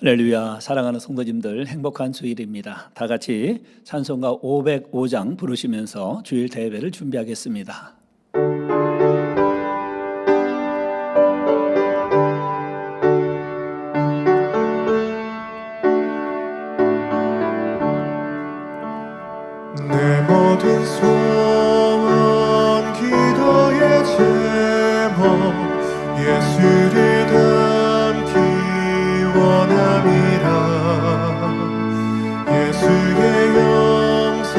할렐루야. 사랑하는 성도님들, 행복한 주일입니다. 다 같이 찬송가 505장 부르시면서 주일 대회를 준비하겠습니다. 내 모든 소원 기도의 제목 예수를 담기 원함이라. 예수의 영상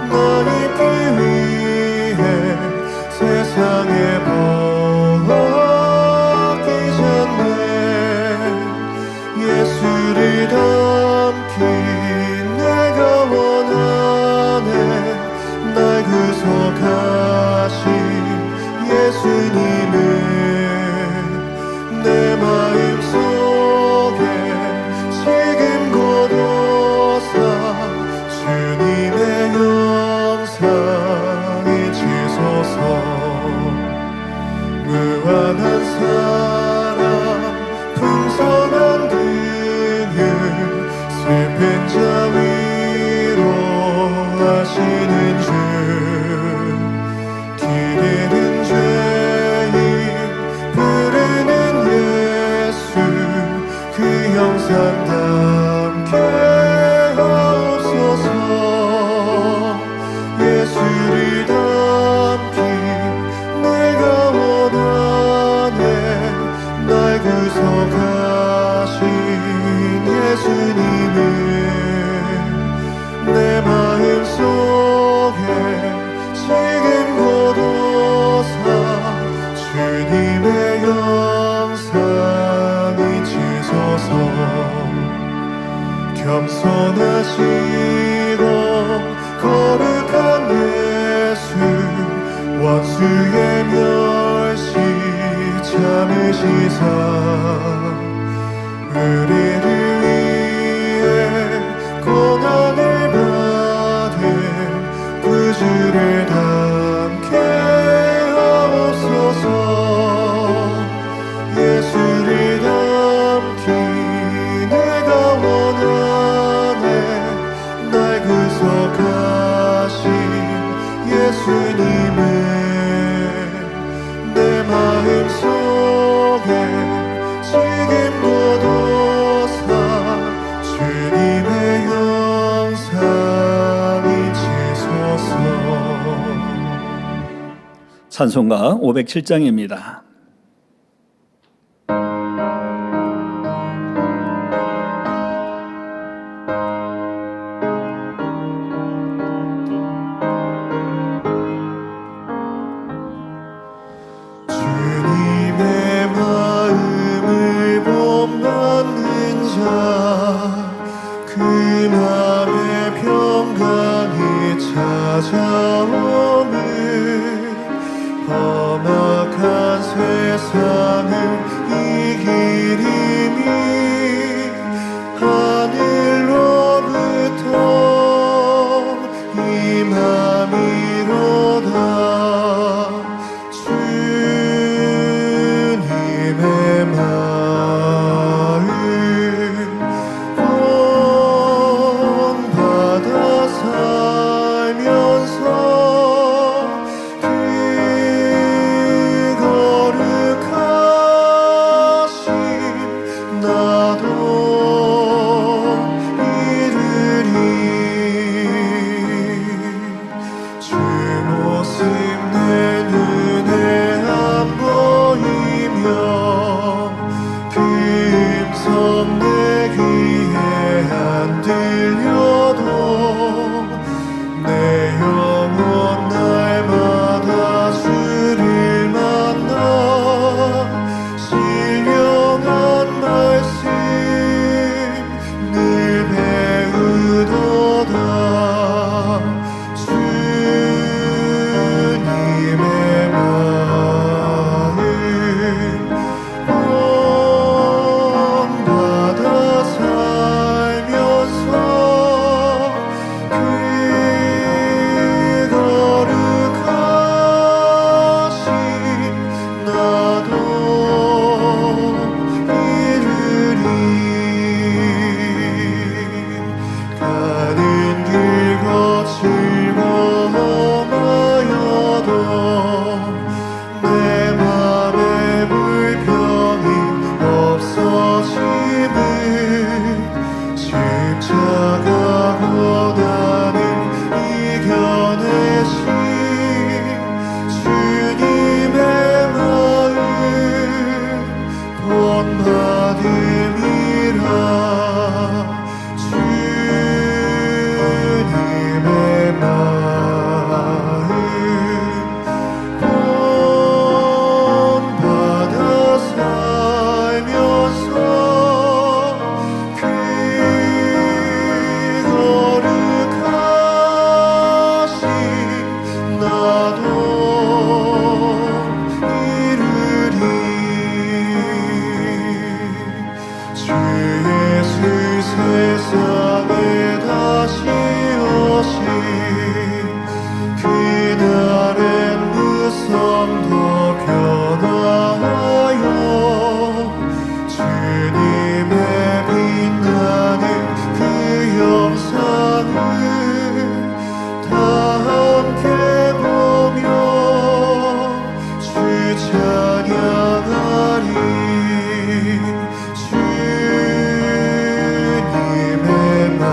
나 입기 위해 세상에 보기 전에 예수를 담기 내가 원하네. 날 구속하신 예수님을 내 마음속에 지금 고도사 주님의 영상이 지소서. 무한한 사랑 풍성한 등을 슬픈 자 위로하시는 주. 기대는 죄인 부르는 예수 그 영상 담게 하옵소서. 예수를 담기 내가 원하네. 날 구속하신 예수님을 내 마음속에 지금 고도사 주님의 영상이 지소서. 겸손하시고 거룩한 예수 원수의 멸시 참으시사 우리를 위해 고난을 받은 구주를 담게 하옵소서. 예수를 담기 내가 원하네. 날 구속하신 예수님을 내 마음속에 지금 고도사 주님의 영상이 지소서. 찬송가 507장입니다. 주님의 마음을 본받는 자 그 맘에 평강이 찾아오는 험악한 세상을 이기리니 하늘로부터 임함이로다. 주님의 마음 본받아 살면서 그 거룩하신 나도 이르리. 주 모습 내 눈에 안 보이며 그 음성 내 귀에 안 들려도 내 영혼 날마다 주를 만나 신령한 말씀 주 예수 세상에 다시 오신 그날엔 그 성도 변화하여 주님의 빛나는 그 영상을 다 함께 보며 주 찬양하리. 주님의 말을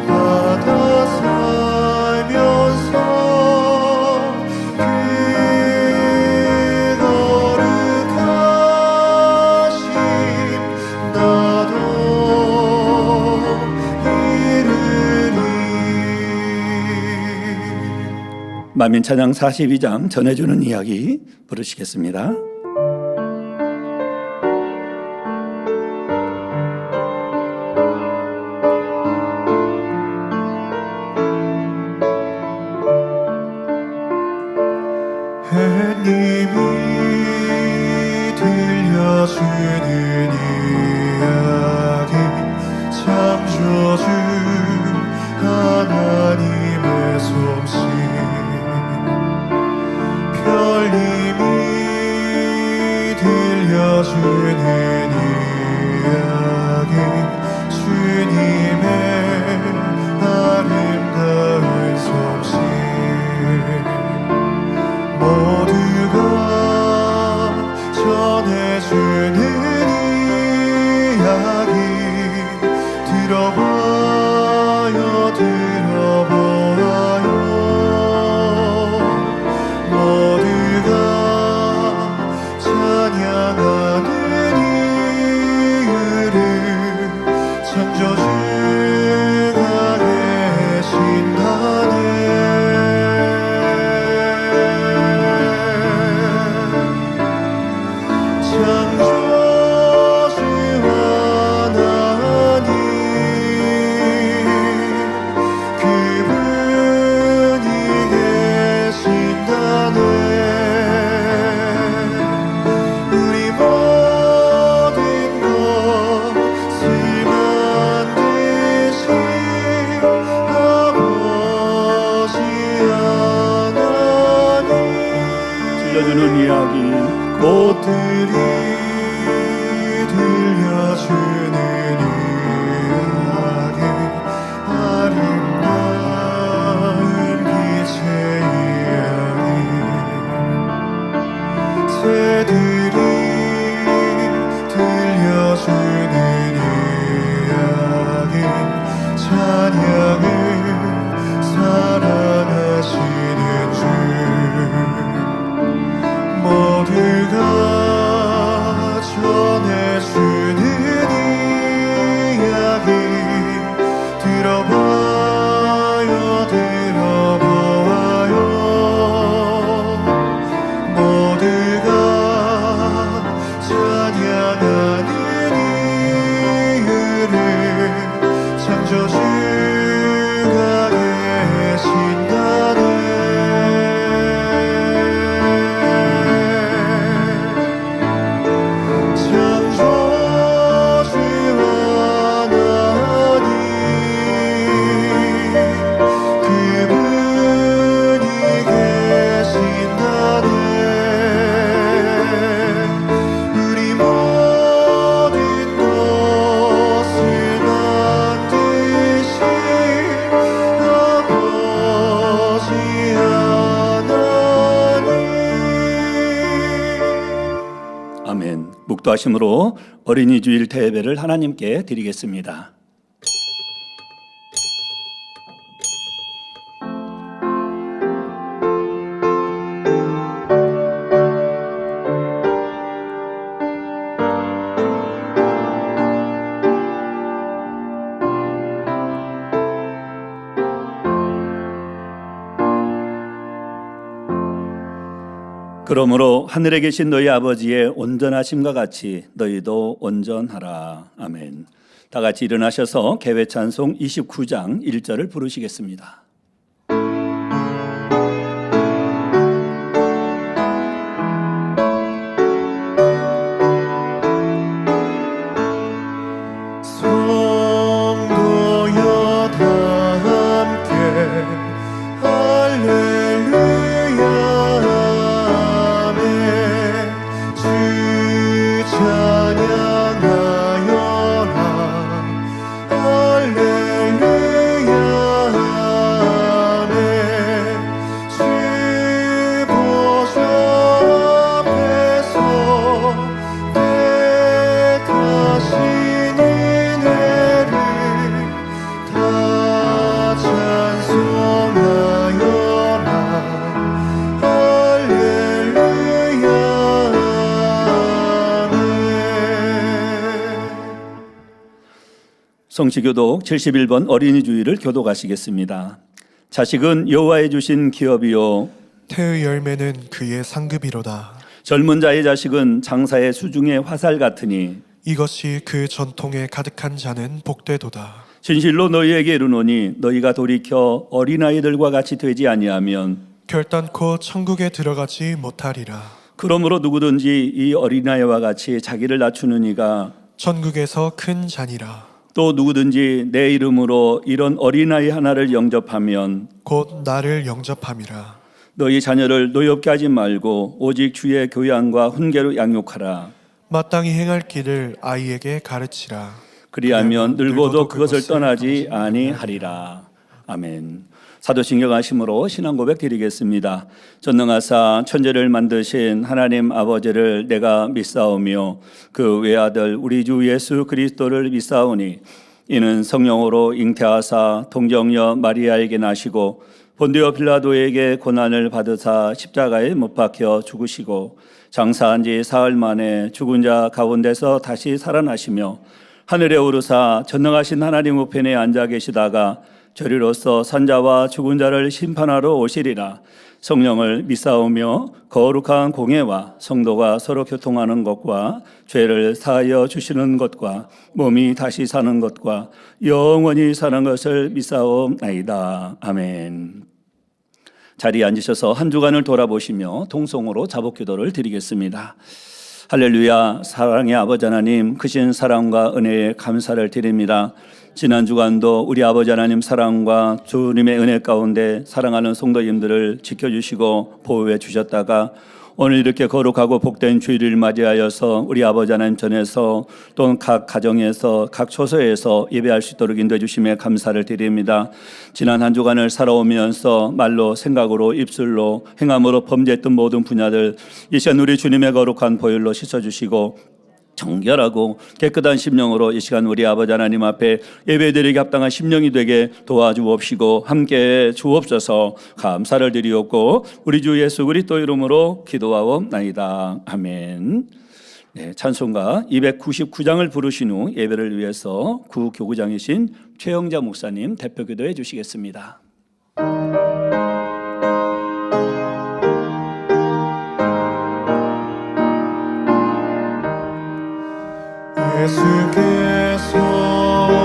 받아 살면서 그 거룩하신 나도 이르리. 만민 찬양 42장 전해주는 이야기 부르시겠습니다. 햇님이 들려주는 이야기 창조주 하나님의 솜씨 별님이 들려주는 이야기 주님의 아름다운 솜씨 모두가 전해주는 이야기 들어봐요 들어보아요. 모두가 찬양하는 이유를 창조주가 계신다네. 창조주 하나님 그분이 계신다네. 우리 모든 것을 만드신 아버지 하나님 들려주는 이야기 꽃들이 들려주는 이야기 아름다운 빛의 이야기 새들이 들려주는 이야기 찬양을 사랑하시는 주 모두가 전해주는 이야기 들어봐요 들어보아요. 모두가 찬양하는 이유를 창조주가 계신다네. 아멘. 묵도하심으로 어린이 주일 대예배를 하나님께 드리겠습니다. 그러므로 하늘에 계신 너희 아버지의 온전하심과 같이 너희도 온전하라. 아멘. 다 같이 일어나셔서 개회 찬송 29장 1절을 부르시겠습니다. 성시교독 71번 어린이 주일을 교독하시겠습니다. 자식은 여호와의 주신 기업이요 태의 열매는 그의 상급이로다. 젊은 자의 자식은 장사의 수중의 화살 같으니 이것이 그 전통에 가득한 자는 복되도다. 진실로 너희에게 이르노니 너희가 돌이켜 어린아이들과 같이 되지 아니하면 결단코 천국에 들어가지 못하리라. 그러므로 누구든지 이 어린아이와 같이 자기를 낮추는 이가 천국에서 큰 자니라. 또 누구든지 내 이름으로 이런 어린아이 하나를 영접하면 곧 나를 영접함이라. 너희 자녀를 노엽게 하지 말고 오직 주의 교양과 훈계로 양육하라. 마땅히 행할 길을 아이에게 가르치라. 그리하면 늙어도 그것을 떠나지 아니하리라. 아멘. 사도신경 하심으로 신앙 고백 드리겠습니다. 전능하사 천지를 만드신 하나님 아버지를 내가 믿사오며 그 외아들 우리 주 예수 그리스도를 믿사오니 이는 성령으로 잉태하사 동정녀 마리아에게 나시고 본디오 빌라도에게 고난을 받으사 십자가에 못 박혀 죽으시고 장사한 지 사흘 만에 죽은 자 가운데서 다시 살아나시며 하늘에 오르사 전능하신 하나님 우편에 앉아 계시다가 저리로서 산자와 죽은 자를 심판하러 오시리라. 성령을 믿사오며 거룩한 공예와 성도가 서로 교통하는 것과 죄를 사하여 주시는 것과 몸이 다시 사는 것과 영원히 사는 것을 믿사옵나이다. 아멘. 자리에 앉으셔서 한 주간을 돌아보시며 통성으로 자복기도를 드리겠습니다. 할렐루야. 사랑의 아버지 하나님, 크신 사랑과 은혜에 감사를 드립니다. 지난 주간도 우리 아버지 하나님 사랑과 주님의 은혜 가운데 사랑하는 성도님들을 지켜주시고 보호해 주셨다가 오늘 이렇게 거룩하고 복된 주일을 맞이하여서 우리 아버지 하나님 전에서 또 각 가정에서 각 초소에서 예배할 수 있도록 인도해 주심에 감사를 드립니다. 지난 한 주간을 살아오면서 말로 생각으로 입술로 행함으로 범죄했던 모든 분야들 이 시간 우리 주님의 거룩한 보혈로 씻어주시고 정결하고 깨끗한 심령으로 이 시간 우리 아버지 하나님 앞에 예배드리기 합당한 심령이 되게 도와주옵시고 함께 주옵소서. 감사를 드리옵고 우리 주 예수 그리스도 이름으로 기도하옵나이다. 아멘. 네, 찬송가 299장을 부르신 후 예배를 위해서 구교구장이신 최영자 목사님 대표 기도해 주시겠습니다. 예수께서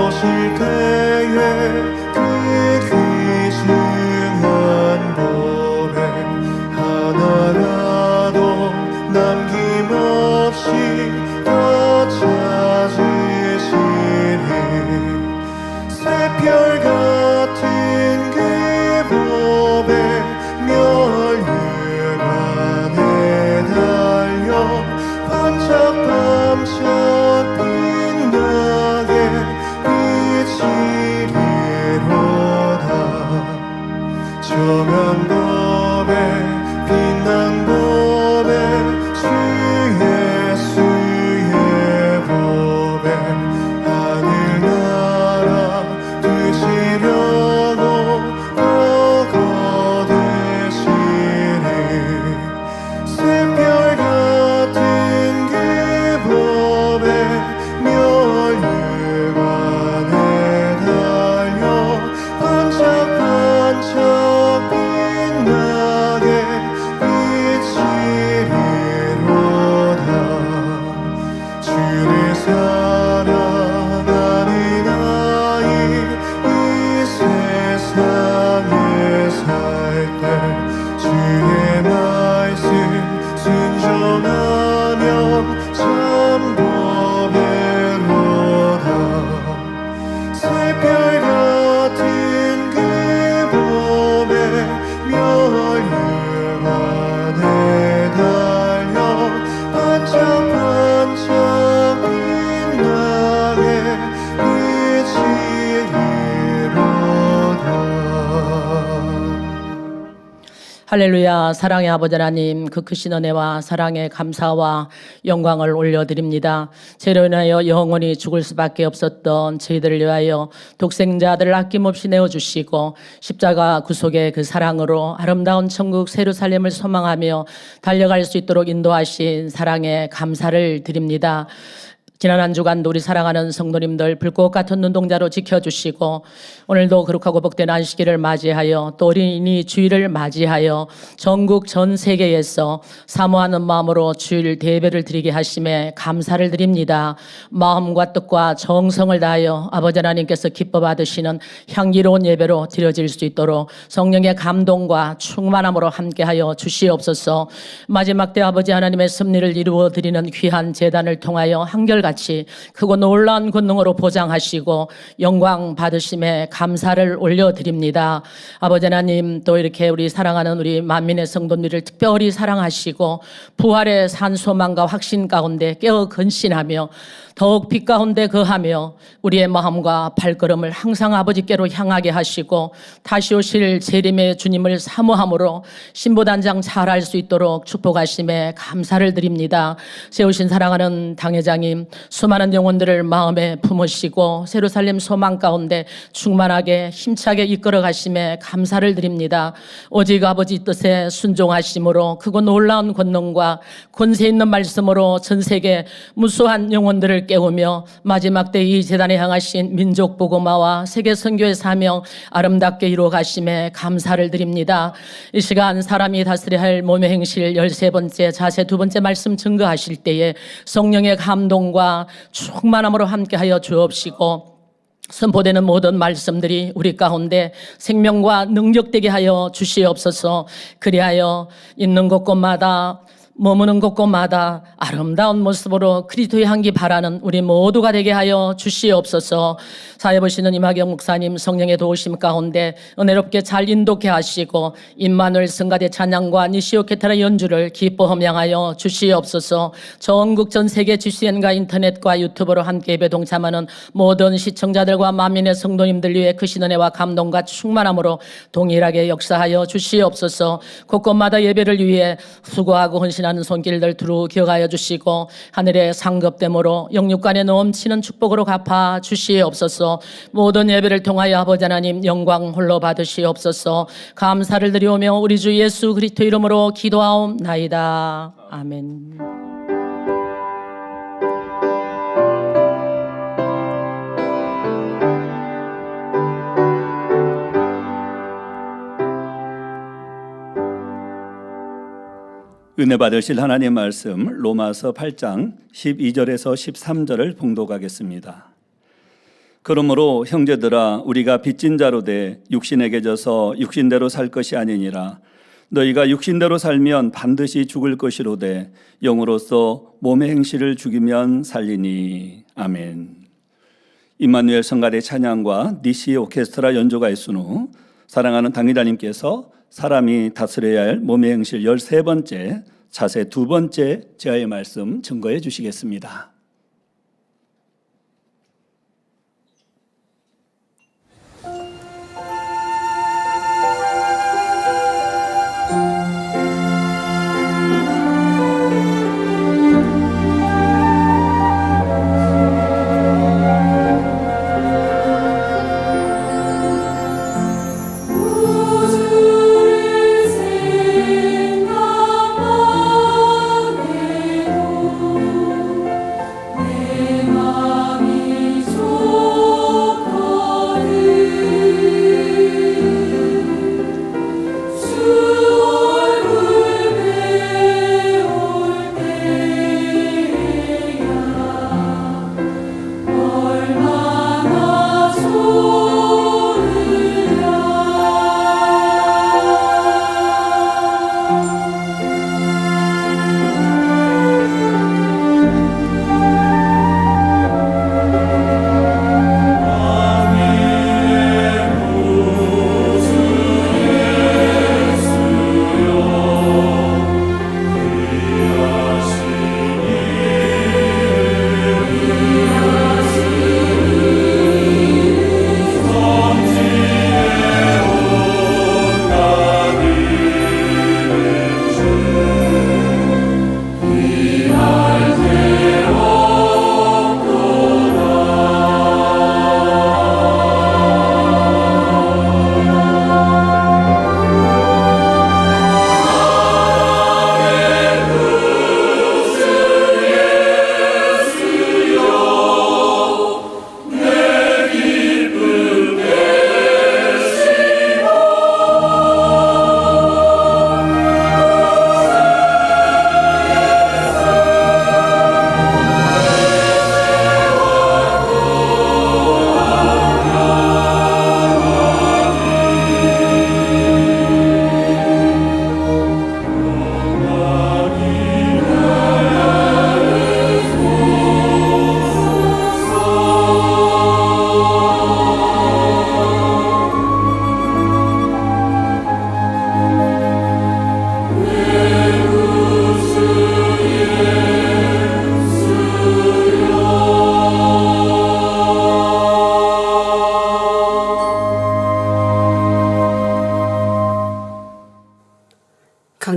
오실 때에 그 귀중한 법에 하나라도 남김없이 다 찾으시니 새별 같은 그 법에 멸류관에 달려 반짝반짝 정한 법에 빛난 법에 주 예수의 법에 하늘나라 되시려고 더 거두시니 새별 같은 그 법에 멸류관에 달려 반짝반짝 할렐루야. 사랑의 아버지 하나님, 그 크신 은혜와 사랑의 감사와 영광을 올려드립니다. 죄로 인하여 영원히 죽을 수밖에 없었던 저희들을 위하여 독생자들을 아낌없이 내어주시고 십자가 구속의 그 사랑으로 아름다운 천국 예루살렘을 소망하며 달려갈 수 있도록 인도하신 사랑에 감사를 드립니다. 지난 한 주간도 우리 사랑하는 성도님들 불꽃 같은 눈동자로 지켜주시고 오늘도 거룩하고 복된 안식일을 맞이하여 또 어린이 주일을 맞이하여 전국 전 세계에서 사모하는 마음으로 주일 대배를 드리게 하심에 감사를 드립니다. 마음과 뜻과 정성을 다하여 아버지 하나님께서 기뻐 받으시는 향기로운 예배로 드려질 수 있도록 성령의 감동과 충만함으로 함께하여 주시옵소서. 마지막 때 아버지 하나님의 섭리를 이루어 드리는 귀한 제단을 통하여 한결같이 크고 놀라운 권능으로 보장하시고 영광 받으심에 감사를 올려드립니다. 아버지 하나님, 또 이렇게 우리 사랑하는 우리 만민의 성도들을 특별히 사랑하시고 부활의 산소망과 확신 가운데 깨어 근신하며 더욱 빛 가운데 거하며 우리의 마음과 발걸음을 항상 아버지께로 향하게 하시고 다시 오실 재림의 주님을 사모함으로 신부단장 잘할 수 있도록 축복하심에 감사를 드립니다. 세우신 사랑하는 당회장님, 수많은 영혼들을 마음에 품으시고 새로 살림 소망 가운데 충만하게 힘차게 이끌어 가심에 감사를 드립니다. 오직 아버지 뜻에 순종하심으로 크고 놀라운 권능과 권세 있는 말씀으로 전 세계 무수한 영혼들을 깨우며 마지막 때 이 재단에 향하신 민족 복음화와 세계 선교의 사명 아름답게 이루어 가심에 감사를 드립니다. 이 시간 사람이 다스려야 할 몸의 행실 13번째 자세 2번째 말씀 증거하실 때에 성령의 감동과 충만함으로 함께하여 주옵시고 선포되는 모든 말씀들이 우리 가운데 생명과 능력되게 하여 주시옵소서. 그리하여 있는 곳곳마다 머무는 곳곳마다 아름다운 모습으로 그리스도의 향기 바라는 우리 모두가 되게 하여 주시옵소서. 사회 보시는 임학영 목사님 성령의 도우심 가운데 은혜롭게 잘 인도케 하시고 임마누엘 성가대 찬양과 니시오 케타라 연주를 기뻐 함양하여 주시옵소서. 전국 전 세계 GCN과 인터넷과 유튜브로 함께 예배 동참하는 모든 시청자들과 만민의 성도님들 위해 크신 은혜와 감동과 충만함으로 동일하게 역사하여 주시옵소서. 곳곳마다 예배를 위해 수고하고 헌신하는 손길들 두루 기억하여 주시고 하늘의 상급됨으로 영육간에 넘치는 축복으로 갚아 주시옵소서. 모든 예배를 통하여 아버지 하나님 영광 홀로 받으시옵소서. 감사를 드리오며 우리 주 예수 그리스도 이름으로 기도하옵나이다. 아멘. 은혜 받으실 하나님의 말씀 로마서 8장 12절에서 13절을 봉독하겠습니다. 그러므로 형제들아 우리가 빚진 자로 돼 육신에게 져서 육신대로 살 것이 아니니라. 너희가 육신대로 살면 반드시 죽을 것이로되 영으로서 몸의 행실을 죽이면 살리니. 아멘. 임마누엘 성가대 찬양과 니시 오케스트라 연주가 있은 후 사랑하는 당회자님께서 사람이 다스려야 할 몸의 행실 13번째 자세 2번째 제아의 말씀 증거해 주시겠습니다.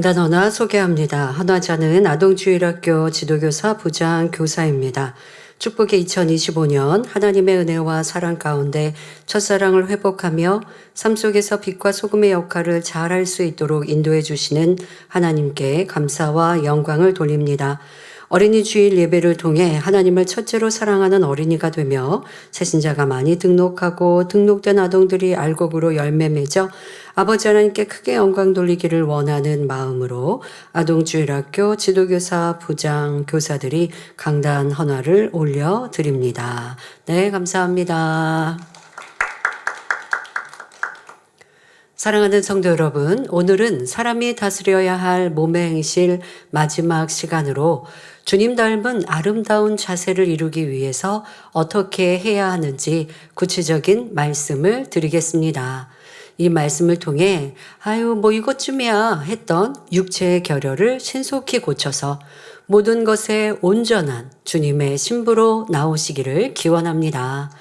강단 헌화 소개합니다. 헌화자는 아동주일학교 지도교사 부장 교사입니다. 축복의 2025년 하나님의 은혜와 사랑 가운데 첫사랑을 회복하며 삶 속에서 빛과 소금의 역할을 잘할 수 있도록 인도해 주시는 하나님께 감사와 영광을 돌립니다. 어린이 주일 예배를 통해 하나님을 첫째로 사랑하는 어린이가 되며 새신자가 많이 등록하고 등록된 아동들이 알곡으로 열매 맺어 아버지 하나님께 크게 영광 돌리기를 원하는 마음으로 아동주일학교 지도교사 부장 교사들이 강단 헌화를 올려드립니다. 네, 감사합니다. 사랑하는 성도 여러분, 오늘은 사람이 다스려야 할 몸의 행실 마지막 시간으로 주님 닮은 아름다운 자세를 이루기 위해서 어떻게 해야 하는지 구체적인 말씀을 드리겠습니다. 이 말씀을 통해 뭐 이것쯤이야 했던 육체의 결여를 신속히 고쳐서 모든 것에 온전한 주님의 신부로 나오시기를 기원합니다.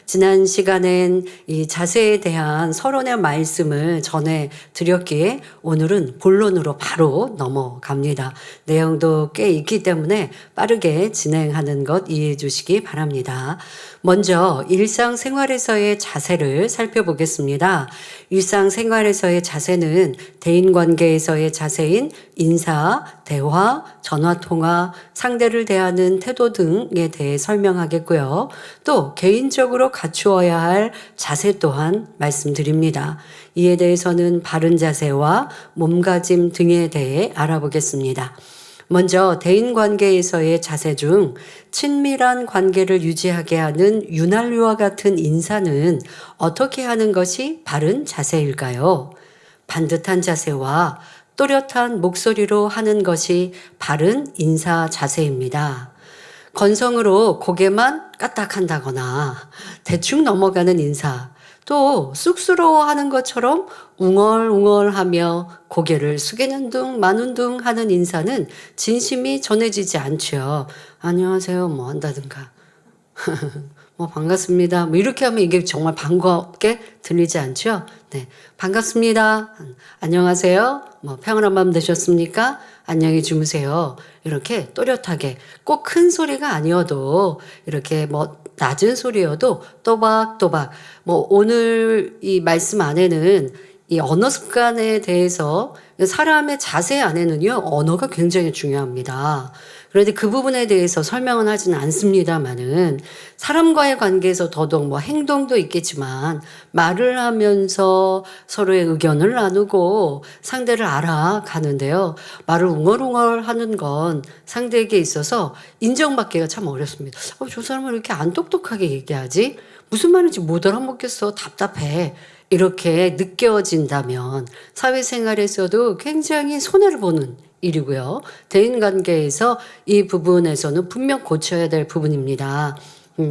지난 시간엔 이 자세에 대한 서론의 말씀을 전해 드렸기에 오늘은 본론으로 바로 넘어갑니다. 내용도 꽤 있기 때문에 빠르게 진행하는 것 이해해 주시기 바랍니다. 먼저 일상생활에서의 자세를 살펴보겠습니다. 일상생활에서의 자세는 대인관계에서의 자세인 인사, 대화, 전화통화, 상대를 대하는 태도 등에 대해 설명하겠고요. 또 개인적으로 갖추어야 할 자세 또한 말씀드립니다. 이에 대해서는 바른 자세와 몸가짐 등에 대해 알아보겠습니다. 먼저 대인관계에서의 자세 중 친밀한 관계를 유지하게 하는 윤활유와 같은 인사는 어떻게 하는 것이 바른 자세일까요? 반듯한 자세와 또렷한 목소리로 하는 것이 바른 인사 자세입니다. 건성으로 고개만 까딱한다거나 대충 넘어가는 인사, 또 쑥스러워하는 것처럼 웅얼웅얼하며 고개를 숙이는 둥 마는 둥 하는 인사는 진심이 전해지지 않죠. 안녕하세요 뭐 한다든가 뭐 반갑습니다 뭐 이렇게 하면 이게 정말 반갑게 들리지 않죠. 네, 반갑습니다. 안녕하세요. 뭐 평안한 밤 되셨습니까? 안녕히 주무세요. 이렇게 또렷하게 꼭 큰 소리가 아니어도 이렇게 뭐 낮은 소리여도 또박또박 뭐 오늘 이 말씀 안에는 이 언어 습관에 대해서 사람의 자세 안에는요 언어가 굉장히 중요합니다. 그런데 그 부분에 대해서 설명은 하지는 않습니다만은 사람과의 관계에서 더더욱 뭐 행동도 있겠지만 말을 하면서 서로의 의견을 나누고 상대를 알아가는데요. 말을 웅얼웅얼 하는 건 상대에게 있어서 인정받기가 참 어렵습니다. 저 사람은 왜 이렇게 안 똑똑하게 얘기하지? 무슨 말인지 못 알아먹겠어. 답답해. 이렇게 느껴진다면 사회생활에서도 굉장히 손해를 보는 일이고요. 대인관계에서 이 부분에서는 분명 고쳐야 될 부분입니다.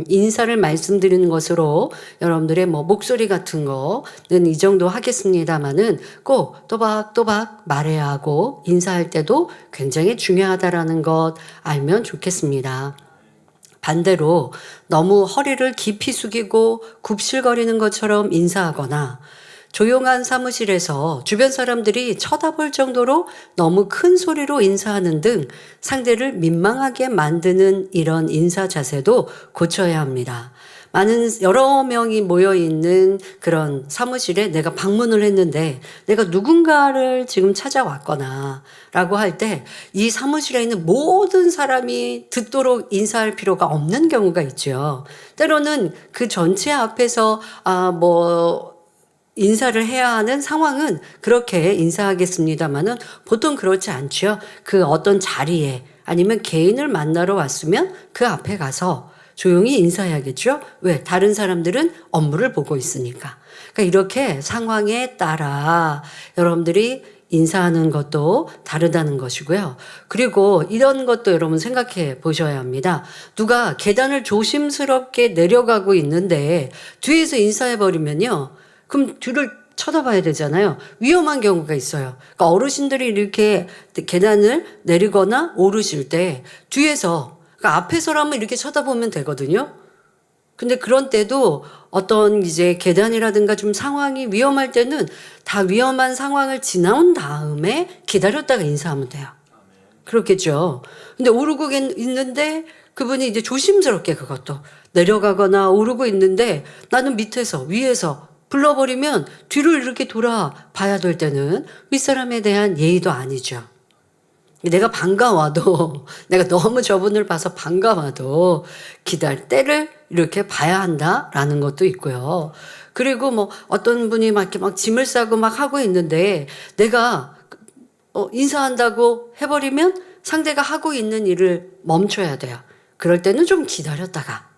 인사를 말씀드리는 것으로 여러분들의 뭐 목소리 같은 거는 이 정도 하겠습니다만은 꼭 또박또박 말해야 하고 인사할 때도 굉장히 중요하다라는 것 알면 좋겠습니다. 반대로 너무 허리를 깊이 숙이고 굽실거리는 것처럼 인사하거나 조용한 사무실에서 주변 사람들이 쳐다볼 정도로 너무 큰 소리로 인사하는 등 상대를 민망하게 만드는 이런 인사 자세도 고쳐야 합니다. 여러 명이 모여있는 그런 사무실에 내가 방문을 했는데 내가 누군가를 지금 찾아왔거나 라고 할 때 이 사무실에 있는 모든 사람이 듣도록 인사할 필요가 없는 경우가 있죠. 때로는 그 전체 앞에서 인사를 해야 하는 상황은 그렇게 인사하겠습니다만은 보통 그렇지 않죠. 그 어떤 자리에 아니면 개인을 만나러 왔으면 그 앞에 가서 조용히 인사해야겠죠. 왜? 다른 사람들은 업무를 보고 있으니까. 그러니까 이렇게 상황에 따라 여러분들이 인사하는 것도 다르다는 것이고요. 그리고 이런 것도 여러분 생각해 보셔야 합니다. 누가 계단을 조심스럽게 내려가고 있는데 뒤에서 인사해 버리면요. 그럼 뒤를 쳐다봐야 되잖아요. 위험한 경우가 있어요. 그러니까 어르신들이 이렇게 계단을 내리거나 오르실 때 뒤에서, 그러니까 앞에서라면 이렇게 쳐다보면 되거든요. 근데 그런 때도 어떤 이제 계단이라든가 좀 상황이 위험할 때는 다 위험한 상황을 지나온 다음에 기다렸다가 인사하면 돼요. 그렇겠죠. 근데 오르고 있는데 그분이 이제 조심스럽게 그것도 내려가거나 오르고 있는데 나는 밑에서 위에서 불러버리면 뒤를 이렇게 돌아봐야 될 때는 윗사람에 대한 예의도 아니죠. 내가 반가워도 내가 너무 저분을 봐서 반가워도 때를 이렇게 봐야 한다라는 것도 있고요. 그리고 뭐 어떤 분이 막 이렇게 막 짐을 싸고 막 하고 있는데 내가 인사한다고 해버리면 상대가 하고 있는 일을 멈춰야 돼요. 그럴 때는 좀 기다렸다가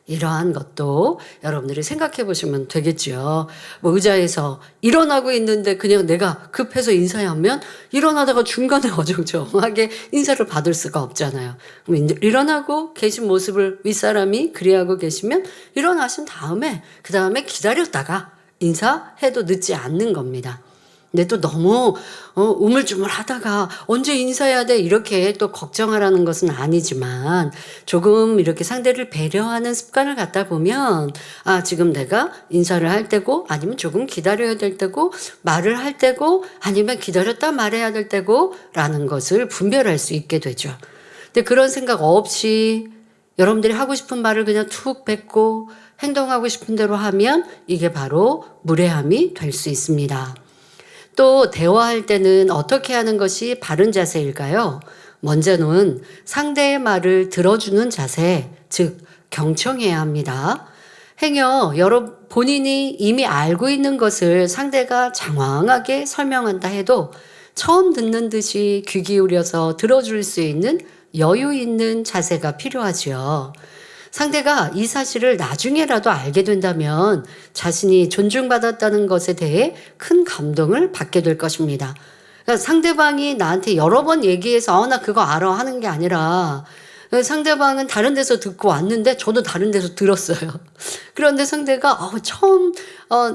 이러한 것도 여러분들이 생각해 보시면 되겠죠. 뭐 의자에서 일어나고 있는데 그냥 내가 급해서 인사하면 일어나다가 중간에 어정쩡하게 인사를 받을 수가 없잖아요. 그럼 일어나고 계신 모습을 윗사람이 그리하고 계시면 일어나신 다음에 그 다음에 기다렸다가 인사해도 늦지 않는 겁니다. 근데 또 너무 우물쭈물 하다가 언제 인사해야 돼 이렇게 또 걱정하라는 것은 아니지만 조금 이렇게 상대를 배려하는 습관을 갖다 보면 지금 내가 인사를 할 때고 아니면 조금 기다려야 될 때고 말을 할 때고 아니면 기다렸다 말해야 될 때고 라는 것을 분별할 수 있게 되죠. 근데 그런 생각 없이 여러분들이 하고 싶은 말을 그냥 툭 뱉고 행동하고 싶은 대로 하면 이게 바로 무례함이 될 수 있습니다. 또 대화할 때는 어떻게 하는 것이 바른 자세일까요? 먼저는 상대의 말을 들어주는 자세, 즉 경청해야 합니다. 행여 본인이 이미 알고 있는 것을 상대가 장황하게 설명한다 해도 처음 듣는 듯이 귀 기울여서 들어줄 수 있는 여유 있는 자세가 필요하지요. 상대가 이 사실을 나중에라도 알게 된다면 자신이 존중받았다는 것에 대해 큰 감동을 받게 될 것입니다. 그러니까 상대방이 나한테 여러 번 얘기해서 나 그거 알아 하는 게 아니라 상대방은 다른 데서 듣고 왔는데 저도 다른 데서 들었어요. 그런데 상대가 처음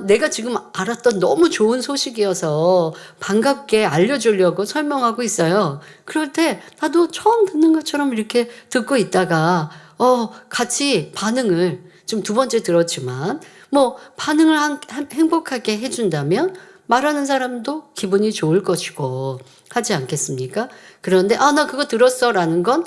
내가 지금 알았던 너무 좋은 소식이어서 반갑게 알려주려고 설명하고 있어요. 그럴 때 나도 처음 듣는 것처럼 이렇게 듣고 있다가 같이 반응을 좀 두 번째 들었지만 반응을 행복하게 해준다면 말하는 사람도 기분이 좋을 것이고 하지 않겠습니까? 그런데 나 그거 들었어 라는 건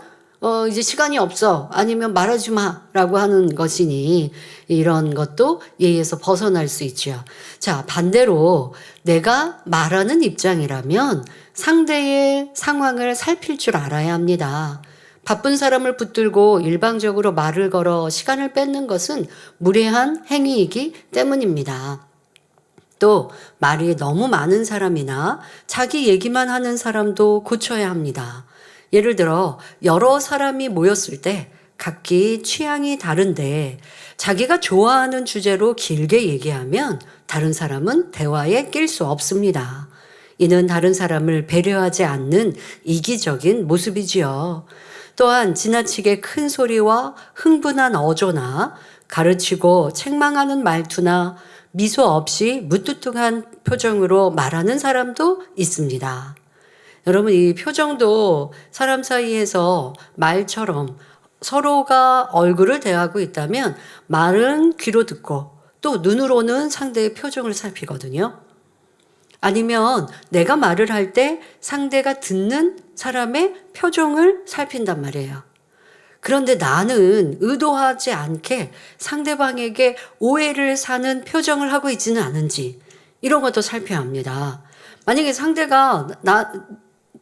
이제 시간이 없어 아니면 말하지 마 라고 하는 것이니 이런 것도 예의에서 벗어날 수 있죠. 자, 반대로 내가 말하는 입장이라면 상대의 상황을 살필 줄 알아야 합니다. 바쁜 사람을 붙들고 일방적으로 말을 걸어 시간을 뺏는 것은 무례한 행위이기 때문입니다. 또 말이 너무 많은 사람이나 자기 얘기만 하는 사람도 고쳐야 합니다. 예를 들어 여러 사람이 모였을 때 각기 취향이 다른데 자기가 좋아하는 주제로 길게 얘기하면 다른 사람은 대화에 낄 수 없습니다. 이는 다른 사람을 배려하지 않는 이기적인 모습이지요. 또한 지나치게 큰 소리와 흥분한 어조나 가르치고 책망하는 말투나 미소 없이 무뚝뚝한 표정으로 말하는 사람도 있습니다. 여러분, 이 표정도 사람 사이에서 말처럼 서로가 얼굴을 대하고 있다면 말은 귀로 듣고 또 눈으로는 상대의 표정을 살피거든요. 아니면 내가 말을 할 때 상대가 듣는 사람의 표정을 살핀단 말이에요. 그런데 나는 의도하지 않게 상대방에게 오해를 사는 표정을 하고 있지는 않은지 이런 것도 살펴야 합니다. 만약에 상대가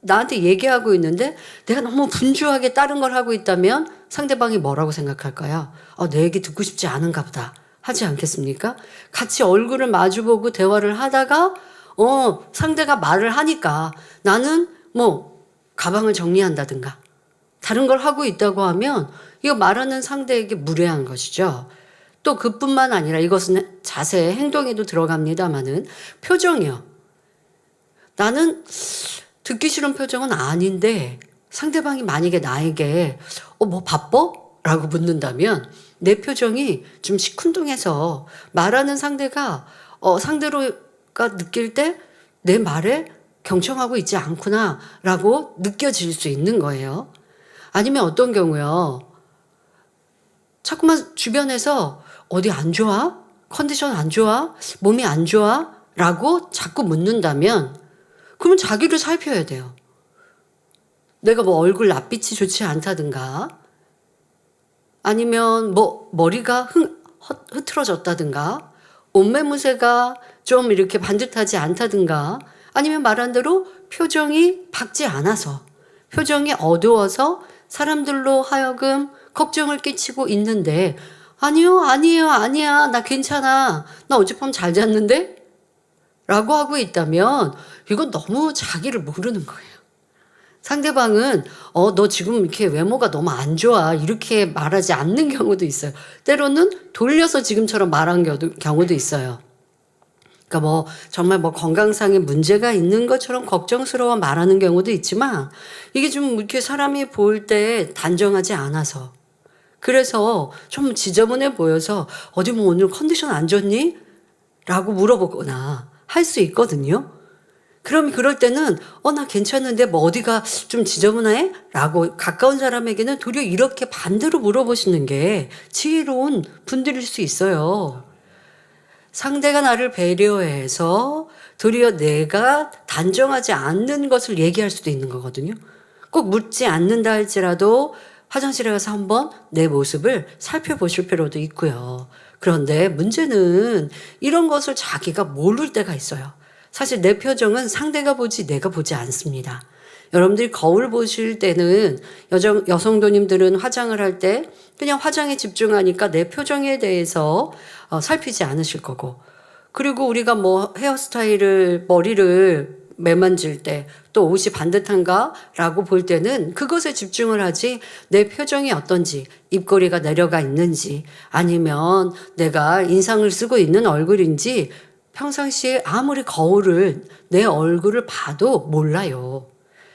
나한테 얘기하고 있는데 내가 너무 분주하게 다른 걸 하고 있다면 상대방이 뭐라고 생각할까요? 내 얘기 듣고 싶지 않은가 보다 하지 않겠습니까? 같이 얼굴을 마주보고 대화를 하다가 상대가 말을 하니까 나는 가방을 정리한다든가 다른 걸 하고 있다고 하면 이거 말하는 상대에게 무례한 것이죠. 또 그뿐만 아니라 이것은 자세, 행동에도 들어갑니다마는 표정이요. 나는 듣기 싫은 표정은 아닌데 상대방이 만약에 나에게 바빠? 라고 묻는다면 내 표정이 좀 시큰둥해서 말하는 상대가 상대로가 느낄 때 내 말에 경청하고 있지 않구나 라고 느껴질 수 있는 거예요. 아니면 어떤 경우요. 자꾸만 주변에서 어디 안 좋아? 컨디션 안 좋아? 몸이 안 좋아? 라고 자꾸 묻는다면 그러면 자기를 살펴야 돼요. 내가 뭐 얼굴 낯빛이 좋지 않다든가 아니면 뭐 머리가 흐트러졌다든가 옷매무새가 좀 이렇게 반듯하지 않다든가 아니면 말한 대로 표정이 밝지 않아서 표정이 어두워서 사람들로 하여금 걱정을 끼치고 있는데 아니야 나 괜찮아 나 어젯밤 잘 잤는데 라고 하고 있다면 이건 너무 자기를 모르는 거예요. 상대방은 너 지금 이렇게 외모가 너무 안 좋아 이렇게 말하지 않는 경우도 있어요. 때로는 돌려서 지금처럼 말한 경우도 있어요. 그러니까 뭐 정말 뭐 건강상의 문제가 있는 것처럼 걱정스러워 말하는 경우도 있지만 이게 좀 이렇게 사람이 볼 때 단정하지 않아서 그래서 좀 지저분해 보여서 어디 뭐 오늘 컨디션 안 좋니? 라고 물어보거나 할 수 있거든요. 그럼 그럴 때는 나 괜찮은데 뭐 어디가 좀 지저분해? 라고 가까운 사람에게는 도리어 이렇게 반대로 물어보시는 게 지혜로운 분들일 수 있어요. 상대가 나를 배려해서 도리어 내가 단정하지 않는 것을 얘기할 수도 있는 거거든요. 꼭 묻지 않는다 할지라도 화장실에 가서 한번 내 모습을 살펴보실 필요도 있고요. 그런데 문제는 이런 것을 자기가 모를 때가 있어요. 사실 내 표정은 상대가 보지 내가 보지 않습니다. 여러분들이 거울 보실 때는 여성도님들은 화장을 할 때 그냥 화장에 집중하니까 내 표정에 대해서 살피지 않으실 거고 그리고 우리가 뭐 헤어스타일을 머리를 매만질 때 또 옷이 반듯한가 라고 볼 때는 그것에 집중을 하지 내 표정이 어떤지 입꼬리가 내려가 있는지 아니면 내가 인상을 쓰고 있는 얼굴인지 평상시에 아무리 거울을 내 얼굴을 봐도 몰라요.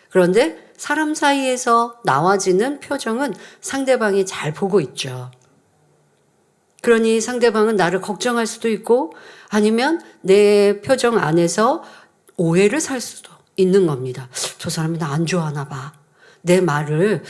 그런데 사람 사이에서 나와지는 표정은 상대방이 잘 보고 있죠. 그러니 상대방은 나를 걱정할 수도 있고 아니면 내 표정 안에서 오해를 살 수도 있는 겁니다. 저 사람이 나 안 좋아하나 봐. 내 말을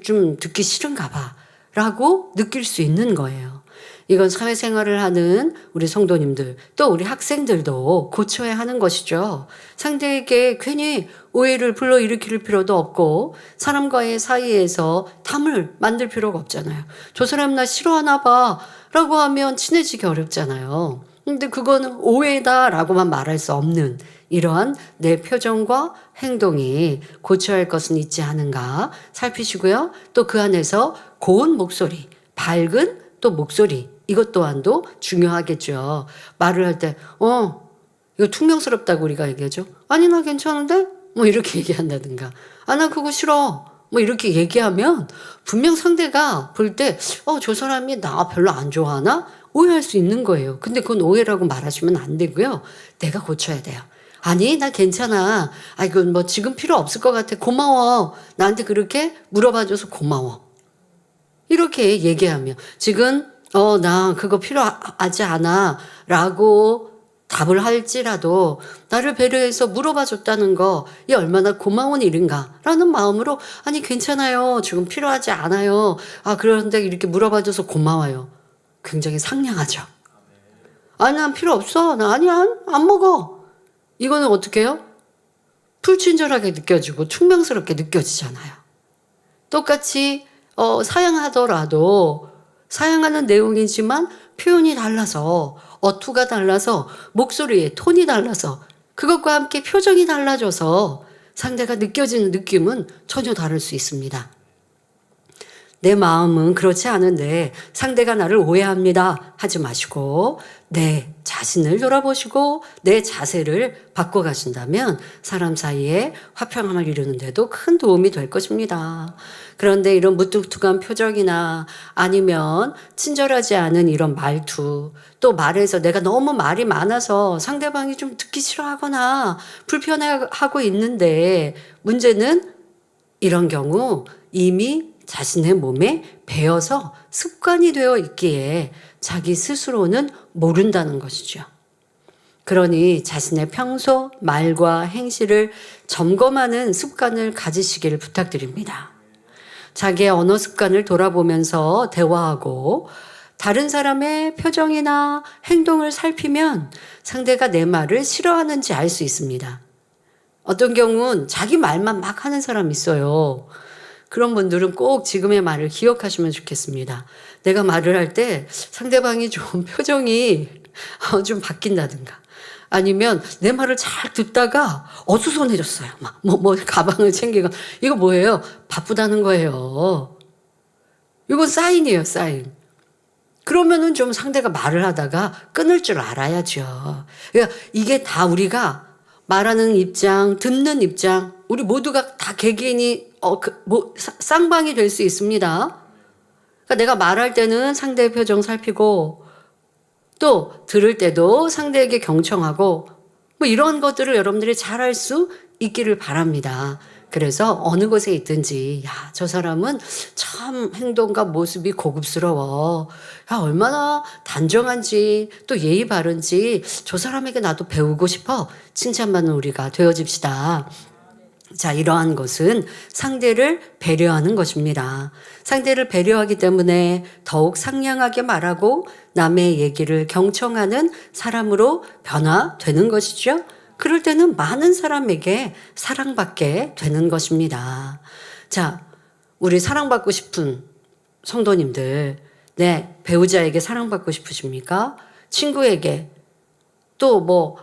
좀 듣기 싫은가 봐. 라고 느낄 수 있는 거예요. 이건 사회생활을 하는 우리 성도님들 또 우리 학생들도 고쳐야 하는 것이죠. 상대에게 괜히 오해를 불러일으킬 필요도 없고 사람과의 사이에서 탐을 만들 필요가 없잖아요. 저 사람 나 싫어하나 봐 라고 하면 친해지기 어렵잖아요. 근데 그거는 오해다라고만 말할 수 없는 이러한 내 표정과 행동이 고쳐야 할 것은 있지 않은가 살피시고요. 또 그 안에서 고운 목소리, 밝은 또 목소리 이것 또한도 중요하겠죠. 말을 할 때 이거 퉁명스럽다고 우리가 얘기하죠. 아니 나 괜찮은데? 뭐 이렇게 얘기한다든가. 나 그거 싫어. 뭐 이렇게 얘기하면 분명 상대가 볼 때 저 사람이 나 별로 안 좋아하나? 오해할 수 있는 거예요. 근데 그건 오해라고 말하시면 안 되고요. 내가 고쳐야 돼요. 아니 나 괜찮아. 이건 뭐 지금 필요 없을 것 같아. 고마워. 나한테 그렇게 물어봐줘서 고마워. 이렇게 얘기하면 지금 나 그거 필요하지 않아 라고 답을 할지라도 나를 배려해서 물어봐줬다는 거 이 얼마나 고마운 일인가 라는 마음으로 아니 괜찮아요. 지금 필요하지 않아요. 그런데 이렇게 물어봐줘서 고마워요. 굉장히 상냥하죠. 난 필요 없어. 나 아니야 안 먹어. 이거는 어떻게 해요? 불친절하게 느껴지고 퉁명스럽게 느껴지잖아요. 똑같이 사양하더라도 사양하는 내용이지만 표현이 달라서 어투가 달라서 목소리의 톤이 달라서 그것과 함께 표정이 달라져서 상대가 느껴지는 느낌은 전혀 다를 수 있습니다. 내 마음은 그렇지 않은데 상대가 나를 오해합니다 하지 마시고 내 자신을 돌아보시고 내 자세를 바꿔가신다면 사람 사이에 화평함을 이루는 데도 큰 도움이 될 것입니다. 그런데 이런 무뚝뚝한 표정이나 아니면 친절하지 않은 이런 말투 또 말에서 내가 너무 말이 많아서 상대방이 좀 듣기 싫어하거나 불편해하고 있는데 문제는 이런 경우 이미 자신의 몸에 배어서 습관이 되어 있기에 자기 스스로는 모른다는 것이죠. 그러니 자신의 평소 말과 행실을 점검하는 습관을 가지시기를 부탁드립니다. 자기의 언어 습관을 돌아보면서 대화하고 다른 사람의 표정이나 행동을 살피면 상대가 내 말을 싫어하는지 알 수 있습니다. 어떤 경우는 자기 말만 막 하는 사람이 있어요. 그런 분들은 꼭 지금의 말을 기억하시면 좋겠습니다. 내가 말을 할 때 상대방이 좀 표정이 좀 바뀐다든가 아니면 내 말을 잘 듣다가 어수선해졌어요. 막 가방을 챙기고 이거 뭐예요? 바쁘다는 거예요. 이건 사인이에요, 사인. 그러면은 좀 상대가 말을 하다가 끊을 줄 알아야죠. 그러니까 이게 다 우리가 말하는 입장, 듣는 입장, 우리 모두가 다 개개인이 쌍방이 될 수 있습니다. 그러니까 내가 말할 때는 상대의 표정 살피고 또 들을 때도 상대에게 경청하고 이런 것들을 여러분들이 잘 할 수 있기를 바랍니다. 그래서 어느 곳에 있든지 저 사람은 참 행동과 모습이 고급스러워. 얼마나 단정한지 또 예의 바른지 저 사람에게 나도 배우고 싶어. 칭찬받는 우리가 되어집시다. 자, 이러한 것은 상대를 배려하는 것입니다. 상대를 배려하기 때문에 더욱 상냥하게 말하고 남의 얘기를 경청하는 사람으로 변화되는 것이죠. 그럴 때는 많은 사람에게 사랑받게 되는 것입니다. 자, 우리 사랑받고 싶은 성도님들, 네, 배우자에게 사랑받고 싶으십니까? 친구에게, 또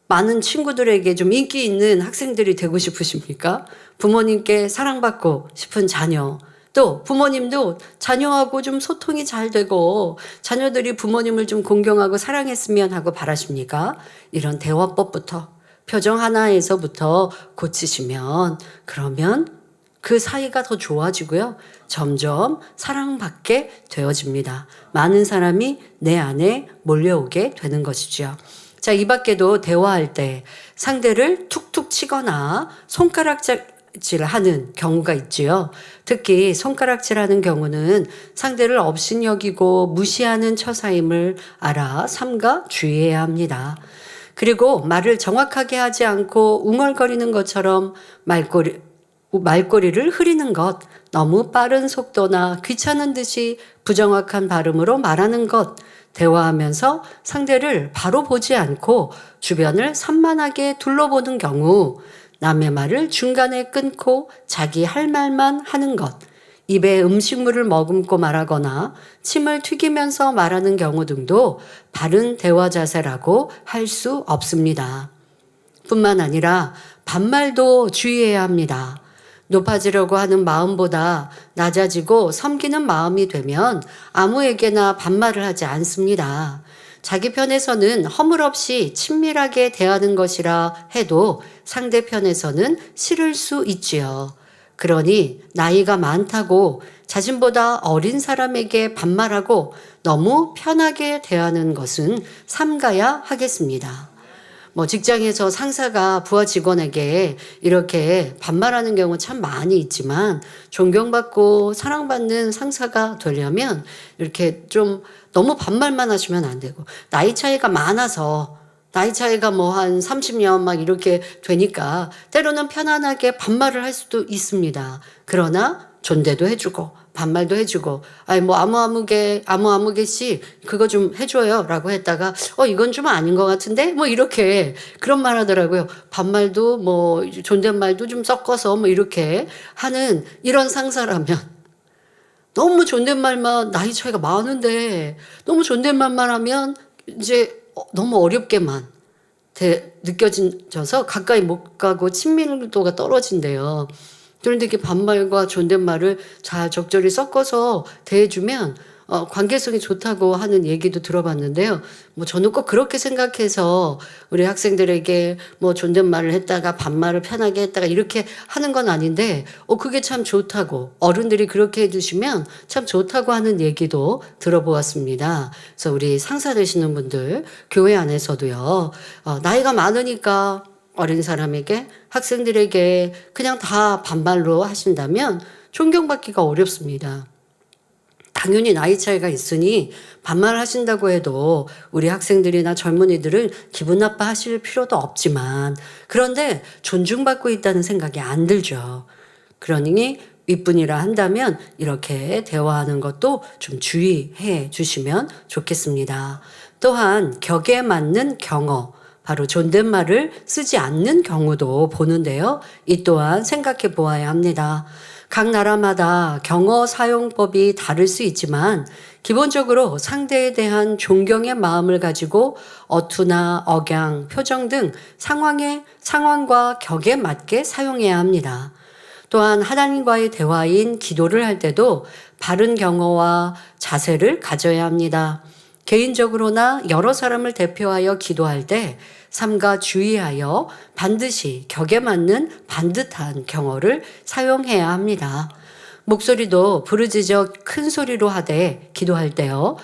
많은 친구들에게 좀 인기 있는 학생들이 되고 싶으십니까? 부모님께 사랑받고 싶은 자녀, 또 부모님도 자녀하고 좀 소통이 잘 되고 자녀들이 부모님을 좀 공경하고 사랑했으면 하고 바라십니까? 이런 대화법부터 표정 하나에서부터 고치시면 그러면 그 사이가 더 좋아지고요. 점점 사랑받게 되어집니다. 많은 사람이 내 안에 몰려오게 되는 것이죠. 자, 이 밖에도 대화할 때 상대를 툭툭 치거나 손가락질을 하는 경우가 있지요. 특히 손가락질하는 경우는 상대를 업신여기고 무시하는 처사임을 알아 삼가 주의해야 합니다. 그리고 말을 정확하게 하지 않고 웅얼거리는 것처럼 말꼬리를 흐리는 것, 너무 빠른 속도나 귀찮은 듯이 부정확한 발음으로 말하는 것, 대화하면서 상대를 바로 보지 않고 주변을 산만하게 둘러보는 경우, 남의 말을 중간에 끊고 자기 할 말만 하는 것, 입에 음식물을 머금고 말하거나 침을 튀기면서 말하는 경우 등도 바른 대화 자세라고 할 수 없습니다. 뿐만 아니라 반말도 주의해야 합니다. 높아지려고 하는 마음보다 낮아지고 섬기는 마음이 되면 아무에게나 반말을 하지 않습니다. 자기 편에서는 허물없이 친밀하게 대하는 것이라 해도 상대편에서는 싫을 수 있지요. 그러니 나이가 많다고 자신보다 어린 사람에게 반말하고 너무 편하게 대하는 것은 삼가야 하겠습니다. 직장에서 상사가 부하 직원에게 이렇게 반말하는 경우 참 많이 있지만 존경받고 사랑받는 상사가 되려면 이렇게 좀 너무 반말만 하시면 안 되고 나이 차이가 많아서 나이 차이가 한 30년 막 이렇게 되니까 때로는 편안하게 반말을 할 수도 있습니다. 그러나 존대도 해주고 반말도 해주고 아무개 씨 그거 좀 해줘요 라고 했다가 이건 좀 아닌 것 같은데 이렇게 그런 말 하더라고요. 반말도 존댓말도 좀 섞어서 이렇게 하는 이런 상사라면 너무 존댓말만 나이 차이가 많은데 너무 존댓말만 하면 이제 너무 어렵게만 느껴져서 가까이 못 가고 친밀도가 떨어진대요. 그런데 이렇게 반말과 존댓말을 잘 적절히 섞어서 대해주면 관계성이 좋다고 하는 얘기도 들어봤는데요. 저는 꼭 그렇게 생각해서 우리 학생들에게 존댓말을 했다가 반말을 편하게 했다가 이렇게 하는 건 아닌데 그게 참 좋다고 어른들이 그렇게 해주시면 참 좋다고 하는 얘기도 들어보았습니다. 그래서 우리 상사 되시는 분들 교회 안에서도요. 나이가 많으니까 어린 사람에게 학생들에게 그냥 다 반말로 하신다면 존경받기가 어렵습니다. 당연히 나이 차이가 있으니 반말하신다고 해도 우리 학생들이나 젊은이들은 기분 나빠하실 필요도 없지만 그런데 존중받고 있다는 생각이 안 들죠. 그러니 윗분이라 한다면 이렇게 대화하는 것도 좀 주의해 주시면 좋겠습니다. 또한 격에 맞는 경어, 바로 존댓말을 쓰지 않는 경우도 보는데요. 이 또한 생각해 보아야 합니다. 각 나라마다 경어 사용법이 다를 수 있지만 기본적으로 상대에 대한 존경의 마음을 가지고 어투나 억양, 표정 등 상황과 격에 맞게 사용해야 합니다. 또한 하나님과의 대화인 기도를 할 때도 바른 경어와 자세를 가져야 합니다. 개인적으로나 여러 사람을 대표하여 기도할 때 삼가 주의하여 반드시 격에 맞는 반듯한 경어를 사용해야 합니다. 목소리도 부르짖어 큰 소리로 하되 기도할 때요.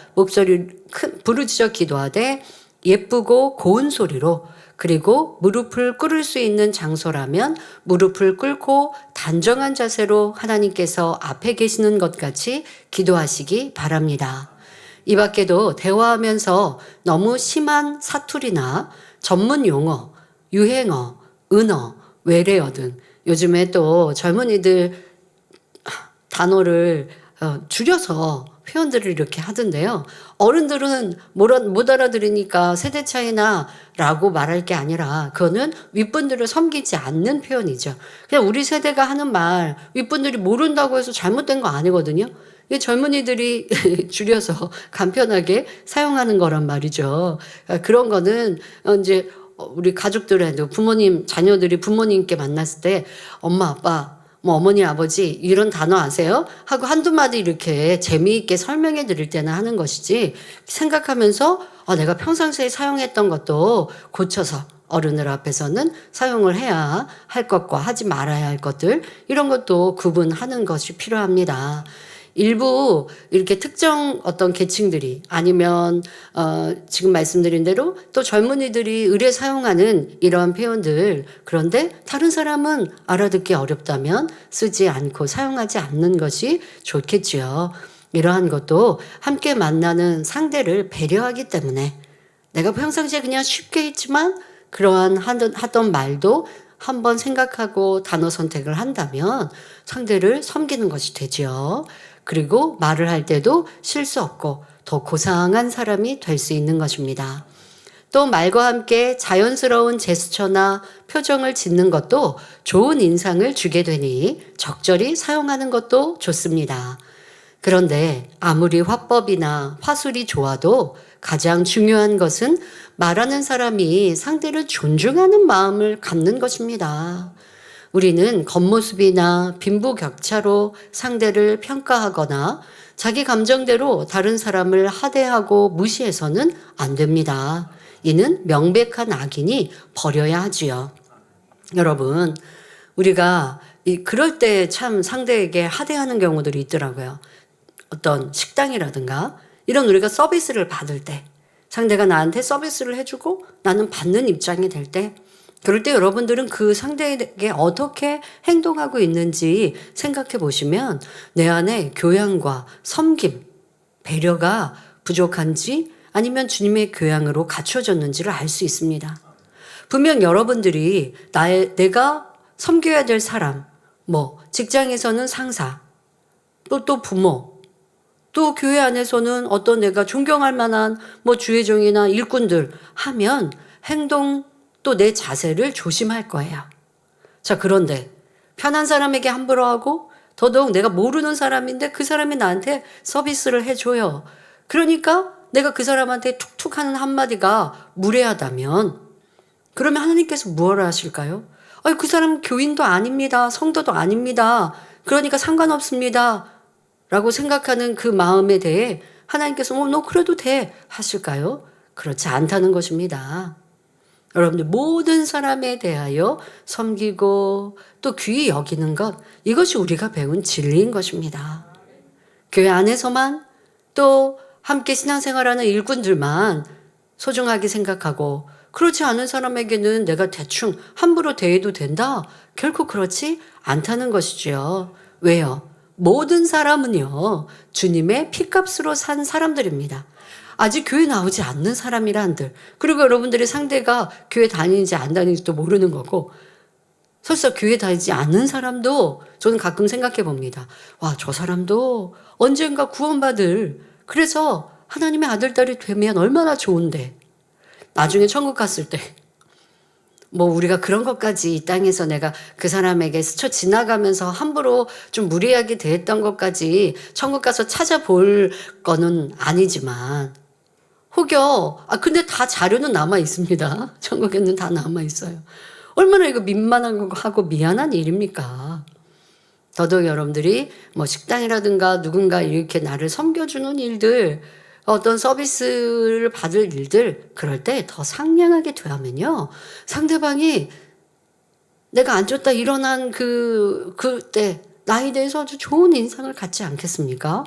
부르짖어 기도하되 예쁘고 고운 소리로, 그리고 무릎을 꿇을 수 있는 장소라면 무릎을 꿇고 단정한 자세로 하나님께서 앞에 계시는 것 같이 기도하시기 바랍니다. 이 밖에도 대화하면서 너무 심한 사투리나 전문 용어, 유행어, 은어, 외래어 등 요즘에 또 젊은이들 단어를 줄여서 표현들을 이렇게 하던데요. 어른들은 못 알아들으니까 세대 차이나 라고 말할 게 아니라 그거는 윗분들을 섬기지 않는 표현이죠. 그냥 우리 세대가 하는 말 윗분들이 모른다고 해서 잘못된 거 아니거든요. 이게 젊은이들이 줄여서 간편하게 사용하는 거란 말이죠. 그런 거는 이제 우리 가족들에도 부모님, 자녀들이 부모님께 만났을 때 엄마, 아빠, 뭐 어머니, 아버지 이런 단어 아세요? 하고 한두 마디 이렇게 재미있게 설명해 드릴 때는 하는 것이지, 생각하면서 내가 평상시에 사용했던 것도 고쳐서 어른들 앞에서는 사용을 해야 할 것과 하지 말아야 할 것들, 이런 것도 구분하는 것이 필요합니다. 일부 이렇게 특정 어떤 계층들이 아니면 지금 말씀드린 대로 또 젊은이들이 의례 사용하는 이러한 표현들, 그런데 다른 사람은 알아듣기 어렵다면 쓰지 않고 사용하지 않는 것이 좋겠지요. 이러한 것도 함께 만나는 상대를 배려하기 때문에 내가 평상시에 그냥 쉽게 했지만 그러한 하던 말도 한번 생각하고 단어 선택을 한다면 상대를 섬기는 것이 되지요. 그리고 말을 할 때도 실수 없고 더 고상한 사람이 될 수 있는 것입니다. 또 말과 함께 자연스러운 제스처나 표정을 짓는 것도 좋은 인상을 주게 되니 적절히 사용하는 것도 좋습니다. 그런데 아무리 화법이나 화술이 좋아도 가장 중요한 것은 말하는 사람이 상대를 존중하는 마음을 갖는 것입니다. 우리는 겉모습이나 빈부격차로 상대를 평가하거나 자기 감정대로 다른 사람을 하대하고 무시해서는 안 됩니다. 이는 명백한 악이니 버려야 하지요. 여러분, 우리가 그럴 때 참 상대에게 하대하는 경우들이 있더라고요. 어떤 식당이라든가 이런 우리가 서비스를 받을 때, 상대가 나한테 서비스를 해주고 나는 받는 입장이 될 때, 그럴 때 여러분들은 그 상대에게 어떻게 행동하고 있는지 생각해 보시면 내 안에 교양과 섬김, 배려가 부족한지 아니면 주님의 교양으로 갖춰졌는지를 알 수 있습니다. 분명 여러분들이 내가 섬겨야 될 사람, 직장에서는 상사, 또 부모, 또 교회 안에서는 어떤 내가 존경할 만한 주회종이나 일꾼들 하면 행동 또 내 자세를 조심할 거예요. 자, 그런데 편한 사람에게 함부로 하고 더더욱 내가 모르는 사람인데 그 사람이 나한테 서비스를 해줘요. 그러니까 내가 그 사람한테 툭툭 하는 한마디가 무례하다면 그러면 하나님께서 무엇을 하실까요? 그 사람 교인도 아닙니다. 성도도 아닙니다. 그러니까 상관없습니다. 라고 생각하는 그 마음에 대해 하나님께서 너 그래도 돼 하실까요? 그렇지 않다는 것입니다. 여러분들 모든 사람에 대하여 섬기고 또 귀히 여기는 것, 이것이 우리가 배운 진리인 것입니다. 교회 안에서만 또 함께 신앙생활하는 일꾼들만 소중하게 생각하고 그렇지 않은 사람에게는 내가 대충 함부로 대해도 된다? 결코 그렇지 않다는 것이죠. 왜요? 모든 사람은요, 주님의 피값으로 산 사람들입니다. 아직 교회 나오지 않는 사람이라 한들, 그리고 여러분들의 상대가 교회 다니는지 안 다니는지도 모르는 거고, 설사 교회 다니지 않는 사람도 저는 가끔 생각해 봅니다. 와, 저 사람도 언젠가 구원받을, 그래서 하나님의 아들, 딸이 되면 얼마나 좋은데. 나중에 천국 갔을 때, 뭐 우리가 그런 것까지 이 땅에서 내가 그 사람에게 스쳐 지나가면서 함부로 좀 무리하게 대했던 것까지 천국 가서 찾아볼 거는 아니지만, 혹여, 근데 다 자료는 남아 있습니다. 천국에는 다 남아 있어요. 얼마나 이거 민망하고 미안한 일입니까? 더더욱 여러분들이 뭐 식당이라든가 누군가 이렇게 나를 섬겨주는 일들, 어떤 서비스를 받을 일들, 그럴 때 더 상냥하게 대하면요, 상대방이 내가 안 줬다 일어난 그때 나에 대해서 아주 좋은 인상을 갖지 않겠습니까?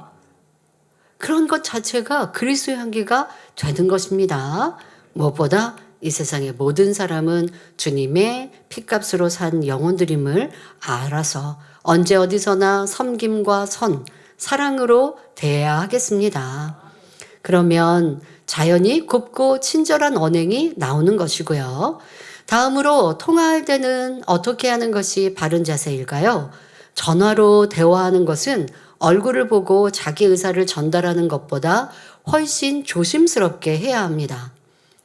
그런 것 자체가 그리스도의 향기가 되는 것입니다. 무엇보다 이 세상의 모든 사람은 주님의 핏값으로 산 영혼들임을 알아서 언제 어디서나 섬김과 사랑으로 대해야 하겠습니다. 그러면 자연히 곱고 친절한 언행이 나오는 것이고요. 다음으로 통화할 때는 어떻게 하는 것이 바른 자세일까요? 전화로 대화하는 것은 얼굴을 보고 자기 의사를 전달하는 것보다 훨씬 조심스럽게 해야 합니다.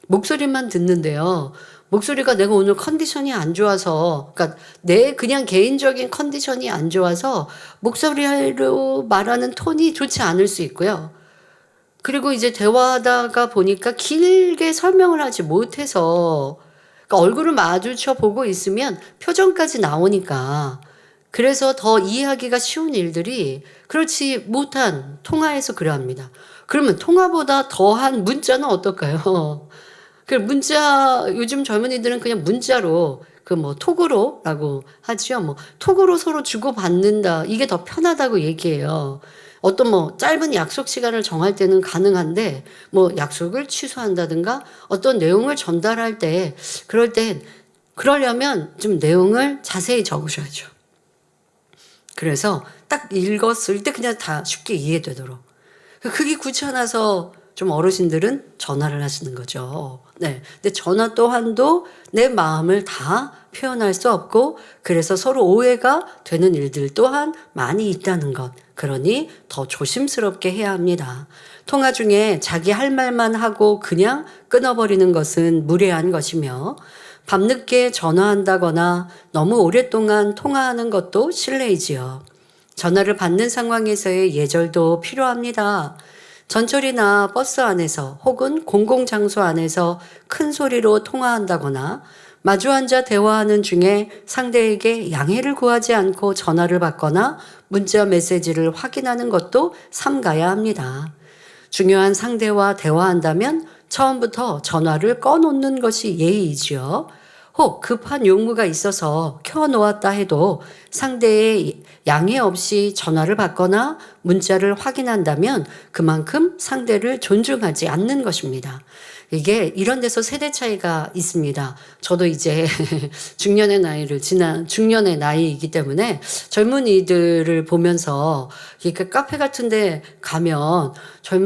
목소리만 듣는데요. 목소리가 내가 오늘 컨디션이 안 좋아서, 그러니까 내 그냥 개인적인 컨디션이 안 좋아서 목소리로 말하는 톤이 좋지 않을 수 있고요. 그리고 이제 대화하다가 보니까 길게 설명을 하지 못해서, 그러니까 얼굴을 마주쳐 보고 있으면 표정까지 나오니까, 그래서 더 이해하기가 쉬운 일들이 그렇지 못한 통화에서 그러합니다. 그러면 통화보다 더한 문자는 어떨까요? 그 문자, 요즘 젊은이들은 그냥 문자로, 톡으로라고 하죠. 톡으로 서로 주고받는다. 이게 더 편하다고 얘기해요. 어떤 짧은 약속 시간을 정할 때는 가능한데, 약속을 취소한다든가 어떤 내용을 전달할 때, 그러려면 좀 내용을 자세히 적으셔야죠. 그래서 딱 읽었을 때 그냥 다 쉽게 이해되도록. 그게 귀찮아서 좀 어르신들은 전화를 하시는 거죠. 네. 근데 전화 또한도 내 마음을 다 표현할 수 없고, 그래서 서로 오해가 되는 일들 또한 많이 있다는 것. 그러니 더 조심스럽게 해야 합니다. 통화 중에 자기 할 말만 하고 그냥 끊어버리는 것은 무례한 것이며, 밤늦게 전화한다거나 너무 오랫동안 통화하는 것도 실례이지요. 전화를 받는 상황에서의 예절도 필요합니다. 전철이나 버스 안에서 혹은 공공장소 안에서 큰 소리로 통화한다거나 마주 앉아 대화하는 중에 상대에게 양해를 구하지 않고 전화를 받거나 문자 메시지를 확인하는 것도 삼가야 합니다. 중요한 상대와 대화한다면 처음부터 전화를 꺼놓는 것이 예의이지요. 혹 급한 용무가 있어서 켜놓았다 해도 상대의 양해 없이 전화를 받거나 문자를 확인한다면 그만큼 상대를 존중하지 않는 것입니다. 이게 이런 데서 세대 차이가 있습니다. 저도 이제 중년의 나이이기 때문에 젊은이들을 보면서 이렇게 카페 같은 데 가면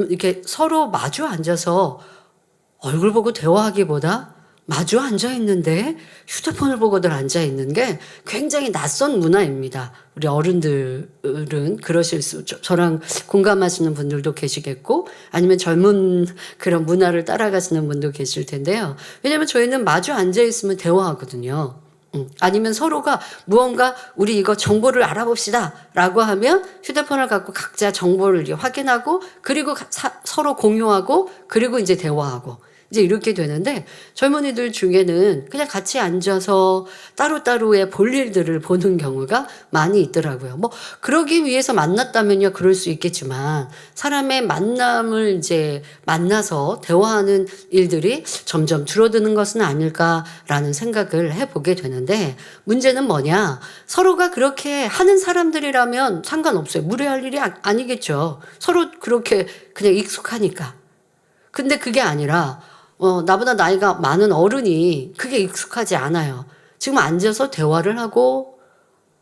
이렇게 서로 마주 앉아서 얼굴 보고 대화하기보다 마주 앉아 있는데 휴대폰을 보고들 앉아 있는 게 굉장히 낯선 문화입니다. 우리 어른들은 그러실 저랑 공감하시는 분들도 계시겠고, 아니면 젊은 그런 문화를 따라가시는 분도 계실 텐데요. 왜냐하면 저희는 마주 앉아 있으면 대화하거든요. 아니면 서로가 무언가 우리 이거 정보를 알아봅시다 라고 하면 휴대폰을 갖고 각자 정보를 확인하고, 그리고 서로 공유하고, 그리고 이제 대화하고, 이제 이렇게 되는데, 젊은이들 중에는 그냥 같이 앉아서 따로따로의 볼일들을 보는 경우가 많이 있더라고요. 그러기 위해서 만났다면요, 그럴 수 있겠지만, 사람의 만남을 이제 만나서 대화하는 일들이 점점 줄어드는 것은 아닐까라는 생각을 해보게 되는데, 문제는 뭐냐? 서로가 그렇게 하는 사람들이라면 상관없어요. 무례할 일이 아니겠죠. 서로 그렇게 그냥 익숙하니까. 근데 그게 아니라, 나보다 나이가 많은 어른이 그게 익숙하지 않아요. 지금 앉아서 대화를 하고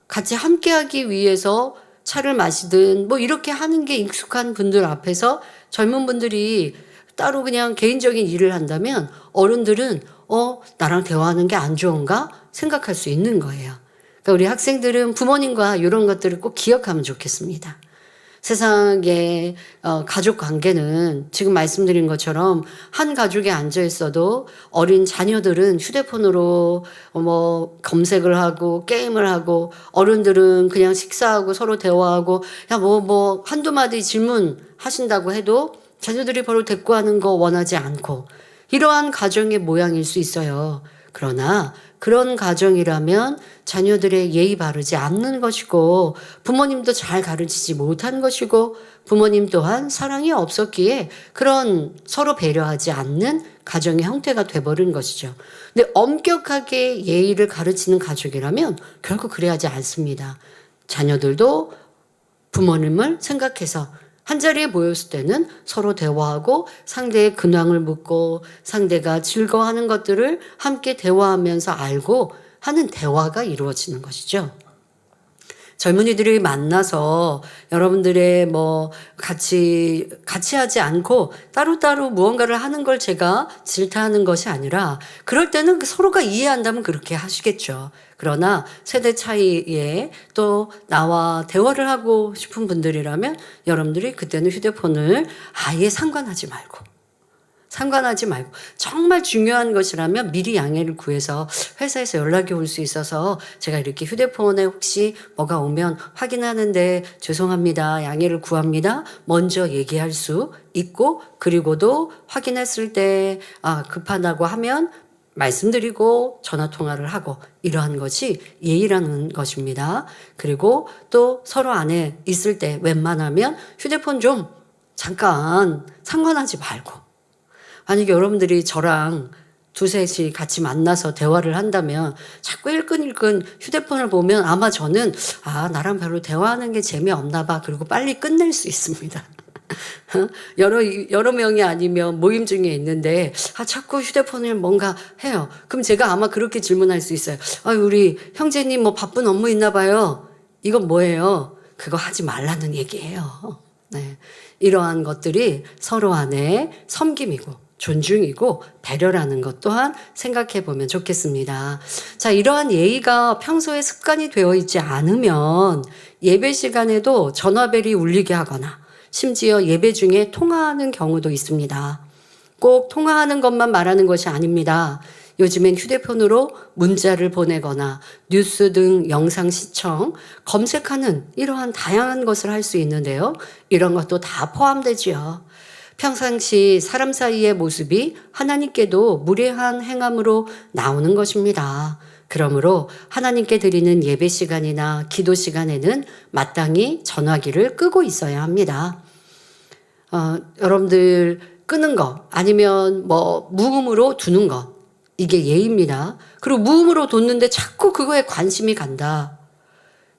같이 함께하기 위해서 차를 마시든 이렇게 하는 게 익숙한 분들 앞에서 젊은 분들이 따로 그냥 개인적인 일을 한다면 어른들은 나랑 대화하는 게 안 좋은가 생각할 수 있는 거예요. 그러니까 우리 학생들은 부모님과 이런 것들을 꼭 기억하면 좋겠습니다. 세상의 가족 관계는 지금 말씀드린 것처럼 한 가족에 앉아 있어도 어린 자녀들은 휴대폰으로 뭐 검색을 하고 게임을 하고 어른들은 그냥 식사하고 서로 대화하고 야 뭐 한두 마디 질문하신다고 해도 자녀들이 바로 대꾸하는 거 원하지 않고 이러한 가정의 모양일 수 있어요. 그러나 그런 가정이라면 자녀들의 예의 바르지 않는 것이고 부모님도 잘 가르치지 못한 것이고 부모님 또한 사랑이 없었기에 그런 서로 배려하지 않는 가정의 형태가 돼버린 것이죠. 근데 엄격하게 예의를 가르치는 가족이라면 결코 그래야지 않습니다. 자녀들도 부모님을 생각해서 한자리에 모였을 때는 서로 대화하고 상대의 근황을 묻고 상대가 즐거워하는 것들을 함께 대화하면서 알고 하는 대화가 이루어지는 것이죠. 젊은이들이 만나서 여러분들의 뭐 같이 하지 않고 따로따로 무언가를 하는 걸 제가 질타하는 것이 아니라 그럴 때는 서로가 이해한다면 그렇게 하시겠죠. 그러나 세대 차이에 또 나와 대화를 하고 싶은 분들이라면 여러분들이 그때는 휴대폰을 아예 상관하지 말고 정말 중요한 것이라면 미리 양해를 구해서 회사에서 연락이 올 수 있어서 제가 이렇게 휴대폰에 혹시 뭐가 오면 확인하는데 죄송합니다. 양해를 구합니다. 먼저 얘기할 수 있고 그리고도 확인했을 때 급하다고 하면 말씀드리고 전화 통화를 하고 이러한 것이 예의라는 것입니다. 그리고 또 서로 안에 있을 때 웬만하면 휴대폰 좀 잠깐 상관하지 말고 만약에 여러분들이 저랑 두셋이 같이 만나서 대화를 한다면 자꾸 일끈일끈 휴대폰을 보면 아마 저는 나랑 별로 대화하는 게 재미없나 봐. 그리고 빨리 끝낼 수 있습니다. 여러 명이 아니면 모임 중에 있는데 자꾸 휴대폰을 뭔가 해요. 그럼 제가 아마 그렇게 질문할 수 있어요. 우리 형제님 뭐 바쁜 업무 있나 봐요. 이건 뭐예요? 그거 하지 말라는 얘기예요. 네. 이러한 것들이 서로 안에 섬김이고 존중이고 배려라는 것 또한 생각해 보면 좋겠습니다. 자, 이러한 예의가 평소에 습관이 되어 있지 않으면 예배 시간에도 전화벨이 울리게 하거나 심지어 예배 중에 통화하는 경우도 있습니다. 꼭 통화하는 것만 말하는 것이 아닙니다. 요즘엔 휴대폰으로 문자를 보내거나 뉴스 등 영상 시청, 검색하는 이러한 다양한 것을 할 수 있는데요. 이런 것도 다 포함되지요. 평상시 사람 사이의 모습이 하나님께도 무례한 행함으로 나오는 것입니다. 그러므로 하나님께 드리는 예배 시간이나 기도 시간에는 마땅히 전화기를 끄고 있어야 합니다. 여러분들 끄는 거 아니면 뭐 무음으로 두는 거 이게 예의입니다. 그리고 무음으로 뒀는데 자꾸 그거에 관심이 간다.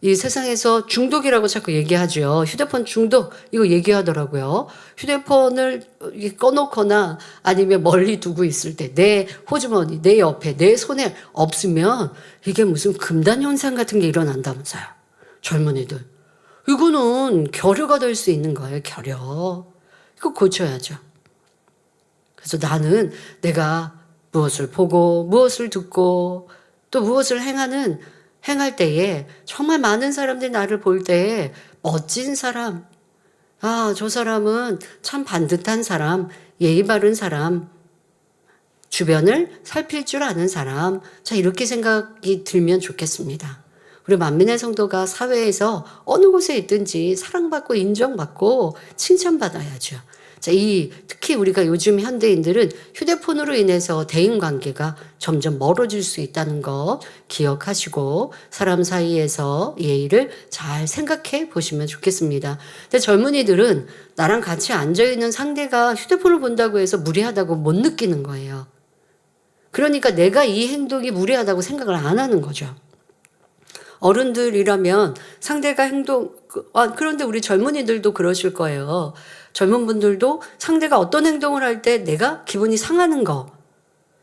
이 세상에서 중독이라고 자꾸 얘기하죠. 휴대폰 중독 이거 얘기하더라고요. 휴대폰을 꺼놓거나 아니면 멀리 두고 있을 때 내 호주머니, 내 옆에, 내 손에 없으면 이게 무슨 금단 현상 같은 게 일어난다면서요. 젊은이들. 이거는 결여가 될 수 있는 거예요. 결여. 이거 고쳐야죠. 그래서 나는 내가 무엇을 보고 무엇을 듣고 또 무엇을 행할 때에 정말 많은 사람들이 나를 볼 때에 멋진 사람, 저 사람은 참 반듯한 사람, 예의 바른 사람, 주변을 살필 줄 아는 사람, 자 이렇게 생각이 들면 좋겠습니다. 우리 만민의 성도가 사회에서 어느 곳에 있든지 사랑받고 인정받고 칭찬받아야죠. 자, 특히 우리가 요즘 현대인들은 휴대폰으로 인해서 대인관계가 점점 멀어질 수 있다는 것 기억하시고 사람 사이에서 예의를 잘 생각해 보시면 좋겠습니다. 근데 젊은이들은 나랑 같이 앉아있는 상대가 휴대폰을 본다고 해서 무례하다고 못 느끼는 거예요. 그러니까 내가 이 행동이 무례하다고 생각을 안 하는 거죠. 어른들이라면 상대가 그런데 우리 젊은이들도 그러실 거예요. 젊은 분들도 상대가 어떤 행동을 할 때 내가 기분이 상하는 거.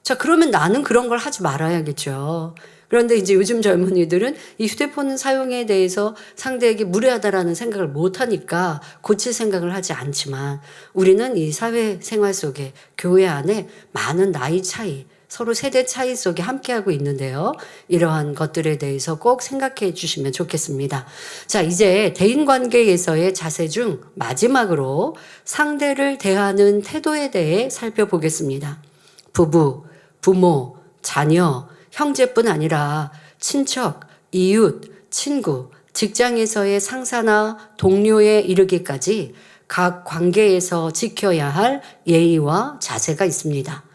자, 그러면 나는 그런 걸 하지 말아야겠죠. 그런데 이제 요즘 젊은이들은 이 휴대폰 사용에 대해서 상대에게 무례하다라는 생각을 못 하니까 고칠 생각을 하지 않지만 우리는 이 사회 생활 속에 교회 안에 많은 나이 차이, 서로 세대 차이 속에 함께하고 있는데요. 이러한 것들에 대해서 꼭 생각해 주시면 좋겠습니다. 자, 이제 대인관계에서의 자세 중 마지막으로 상대를 대하는 태도에 대해 살펴보겠습니다. 부부, 부모, 자녀, 형제뿐 아니라 친척, 이웃, 친구, 직장에서의 상사나 동료에 이르기까지 각 관계에서 지켜야 할 예의와 자세가 있습니다.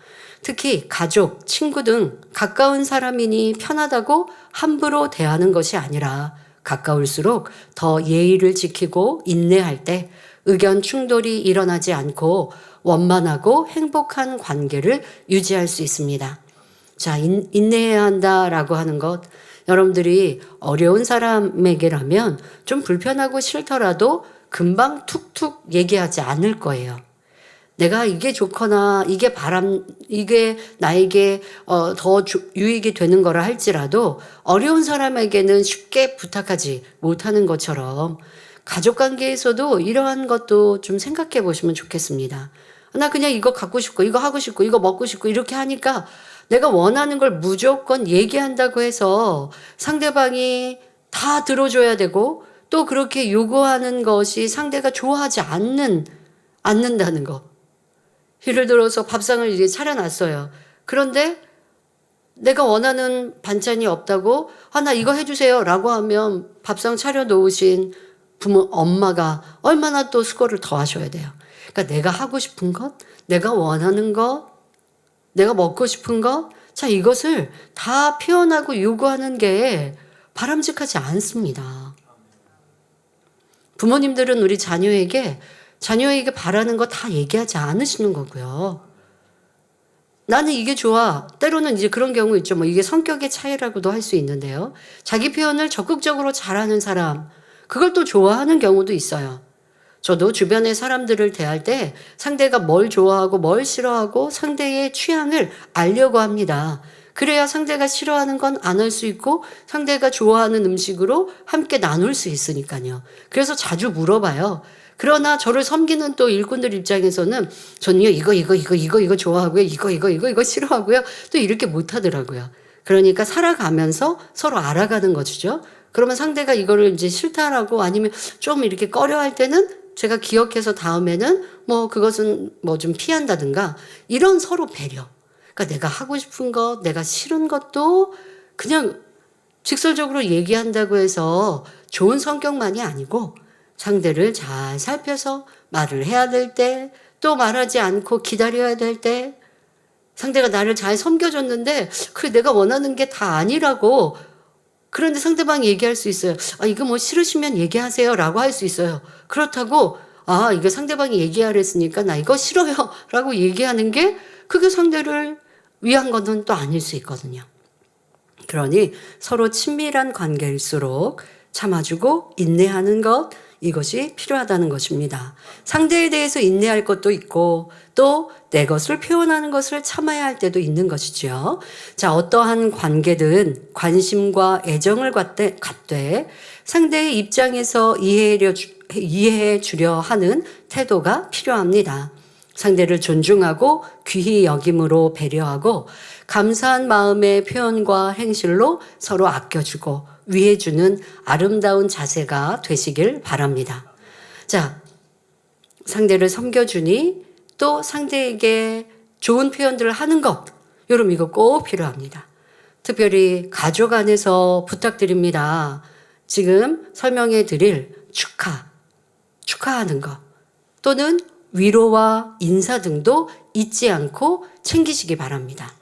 특히 가족, 친구 등 가까운 사람이니 편하다고 함부로 대하는 것이 아니라 가까울수록 더 예의를 지키고 인내할 때 의견 충돌이 일어나지 않고 원만하고 행복한 관계를 유지할 수 있습니다. 자, 인내해야 한다라고 하는 것, 여러분들이 어려운 사람에게라면 좀 불편하고 싫더라도 금방 툭툭 얘기하지 않을 거예요. 내가 이게 좋거나 이게 나에게 더 유익이 되는 거라 할지라도 어려운 사람에게는 쉽게 부탁하지 못하는 것처럼 가족 관계에서도 이러한 것도 좀 생각해 보시면 좋겠습니다. 나 그냥 이거 갖고 싶고 이거 하고 싶고 이거 먹고 싶고 이렇게 하니까 내가 원하는 걸 무조건 얘기한다고 해서 상대방이 다 들어줘야 되고 또 그렇게 요구하는 것이 상대가 좋아하지 않는다는 거. 예를 들어서 밥상을 이제 차려놨어요. 그런데 내가 원하는 반찬이 없다고 나 이거 해주세요 라고 하면 밥상 차려놓으신 엄마가 얼마나 또 수고를 더 하셔야 돼요. 그러니까 내가 하고 싶은 것, 내가 원하는 것, 내가 먹고 싶은 것, 자, 이것을 다 표현하고 요구하는 게 바람직하지 않습니다. 부모님들은 우리 자녀에게 바라는 거 다 얘기하지 않으시는 거고요. 나는 이게 좋아. 때로는 이제 그런 경우 있죠. 뭐 이게 성격의 차이라고도 할 수 있는데요. 자기 표현을 적극적으로 잘하는 사람, 그걸 또 좋아하는 경우도 있어요. 저도 주변의 사람들을 대할 때 상대가 뭘 좋아하고 뭘 싫어하고 상대의 취향을 알려고 합니다. 그래야 상대가 싫어하는 건 안 할 수 있고 상대가 좋아하는 음식으로 함께 나눌 수 있으니까요. 그래서 자주 물어봐요. 그러나 저를 섬기는 또 일꾼들 입장에서는 저는요 이거 좋아하고요 이거 싫어하고요 또 이렇게 못하더라고요. 그러니까 살아가면서 서로 알아가는 것이죠. 그러면 상대가 이거를 이제 싫다라고 아니면 좀 이렇게 꺼려할 때는 제가 기억해서 다음에는 뭐 그것은 뭐 좀 피한다든가 이런 서로 배려. 그러니까 내가 하고 싶은 것, 내가 싫은 것도 그냥 직설적으로 얘기한다고 해서 좋은 성격만이 아니고 상대를 잘 살펴서 말을 해야 될 때, 또 말하지 않고 기다려야 될 때, 상대가 나를 잘 섬겨줬는데 그래 내가 원하는 게 다 아니라고 그런데 상대방이 얘기할 수 있어요. 이거 뭐 싫으시면 얘기하세요 라고 할 수 있어요. 그렇다고 이거 상대방이 얘기하랬으니까 나 이거 싫어요 라고 얘기하는 게 그게 상대를 위한 것은 또 아닐 수 있거든요. 그러니 서로 친밀한 관계일수록 참아주고 인내하는 것, 이것이 필요하다는 것입니다. 상대에 대해서 인내할 것도 있고 또 내 것을 표현하는 것을 참아야 할 때도 있는 것이죠. 자, 어떠한 관계든 관심과 애정을 갖되 상대의 입장에서 이해해 주려 하는 태도가 필요합니다. 상대를 존중하고 귀히 여김으로 배려하고 감사한 마음의 표현과 행실로 서로 아껴주고 위해주는 아름다운 자세가 되시길 바랍니다. 자, 상대를 섬겨주니 또 상대에게 좋은 표현들을 하는 것, 여러분 이거 꼭 필요합니다. 특별히 가족 안에서 부탁드립니다. 지금 설명해 드릴 축하하는 것 또는 위로와 인사 등도 잊지 않고 챙기시기 바랍니다.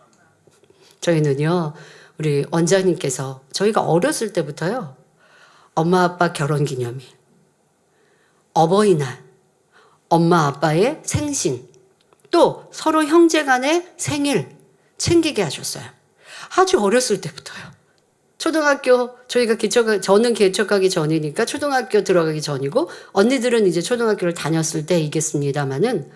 저희는요, 우리 원장님께서 저희가 어렸을 때부터요, 엄마 아빠 결혼기념일, 어버이날, 엄마 아빠의 생신, 또 서로 형제 간의 생일 챙기게 하셨어요. 아주 어렸을 때부터요. 초등학교, 저는 개척하기 전이니까 초등학교 들어가기 전이고, 언니들은 이제 초등학교를 다녔을 때이겠습니다마는,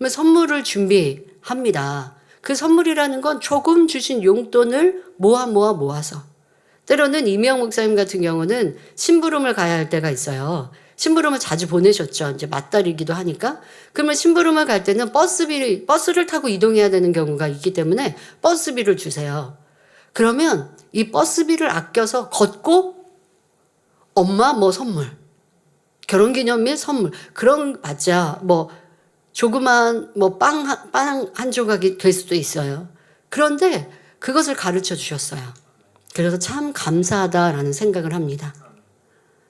선물을 준비합니다. 그 선물이라는 건 조금 주신 용돈을 모아서. 때로는 이명 목사님 같은 경우는 심부름을 가야 할 때가 있어요. 심부름을 자주 보내셨죠. 이제 맞다리기도 하니까. 그러면 심부름을 갈 때는 버스를 타고 이동해야 되는 경우가 있기 때문에 버스비를 주세요. 그러면 이 버스비를 아껴서 걷고 엄마 뭐 선물, 결혼기념일 선물, 그런 맞자 뭐 조그만 뭐 빵 한 조각이 될 수도 있어요. 그런데 그것을 가르쳐 주셨어요. 그래서 참 감사하다라는 생각을 합니다.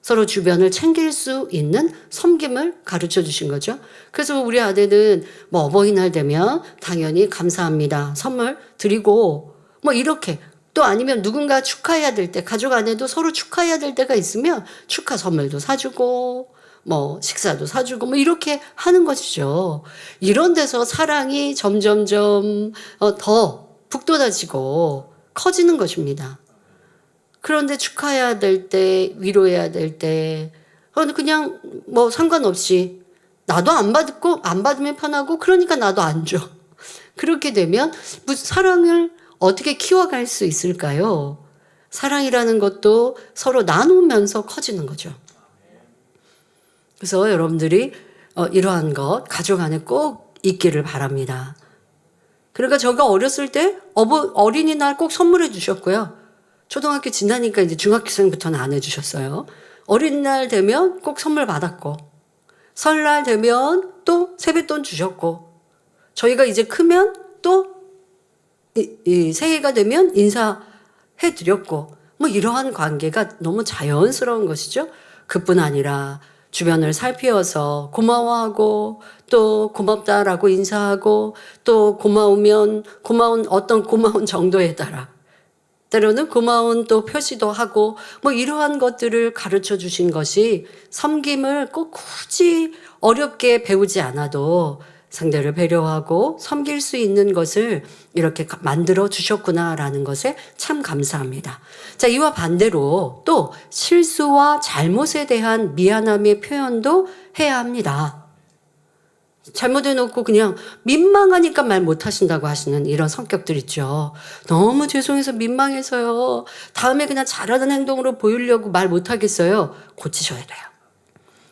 서로 주변을 챙길 수 있는 섬김을 가르쳐 주신 거죠. 그래서 우리 아들은 뭐 어버이날 되면 당연히 감사합니다. 선물 드리고 뭐 이렇게 또 아니면 누군가 축하해야 될 때 가족 안에도 서로 축하해야 될 때가 있으면 축하 선물도 사주고 뭐 식사도 사주고 뭐 이렇게 하는 것이죠. 이런 데서 사랑이 점점점 더 북돋아지고 커지는 것입니다. 그런데 축하해야 될 때, 위로해야 될 때, 그냥 뭐 상관없이 나도 안 받고 안 받으면 편하고 그러니까 나도 안 줘. 그렇게 되면 사랑을 어떻게 키워갈 수 있을까요? 사랑이라는 것도 서로 나누면서 커지는 거죠. 그래서 여러분들이 이러한 것 가족 안에 꼭 있기를 바랍니다. 그러니까 제가 어렸을 때 어린이날 꼭 선물해 주셨고요. 초등학교 지나니까 이제 중학생부터는 안 해주셨어요. 어린이날 되면 꼭 선물 받았고, 설날 되면 또 세뱃돈 주셨고, 저희가 이제 크면 또 이 새해가 되면 인사해 드렸고, 뭐 이러한 관계가 너무 자연스러운 것이죠. 그뿐 아니라 주변을 살피어서 고마워하고 또 고맙다라고 인사하고 또 고마운 어떤 고마운 정도에 따라 때로는 고마운 또 표시도 하고 뭐 이러한 것들을 가르쳐 주신 것이 섬김을 꼭 굳이 어렵게 배우지 않아도 상대를 배려하고 섬길 수 있는 것을 이렇게 만들어 주셨구나라는 것에 참 감사합니다. 자, 이와 반대로 또 실수와 잘못에 대한 미안함의 표현도 해야 합니다. 잘못해놓고 그냥 민망하니까 말 못하신다고 하시는 이런 성격들 있죠. 너무 죄송해서 민망해서요. 다음에 그냥 잘하는 행동으로 보이려고 말 못하겠어요. 고치셔야 돼요.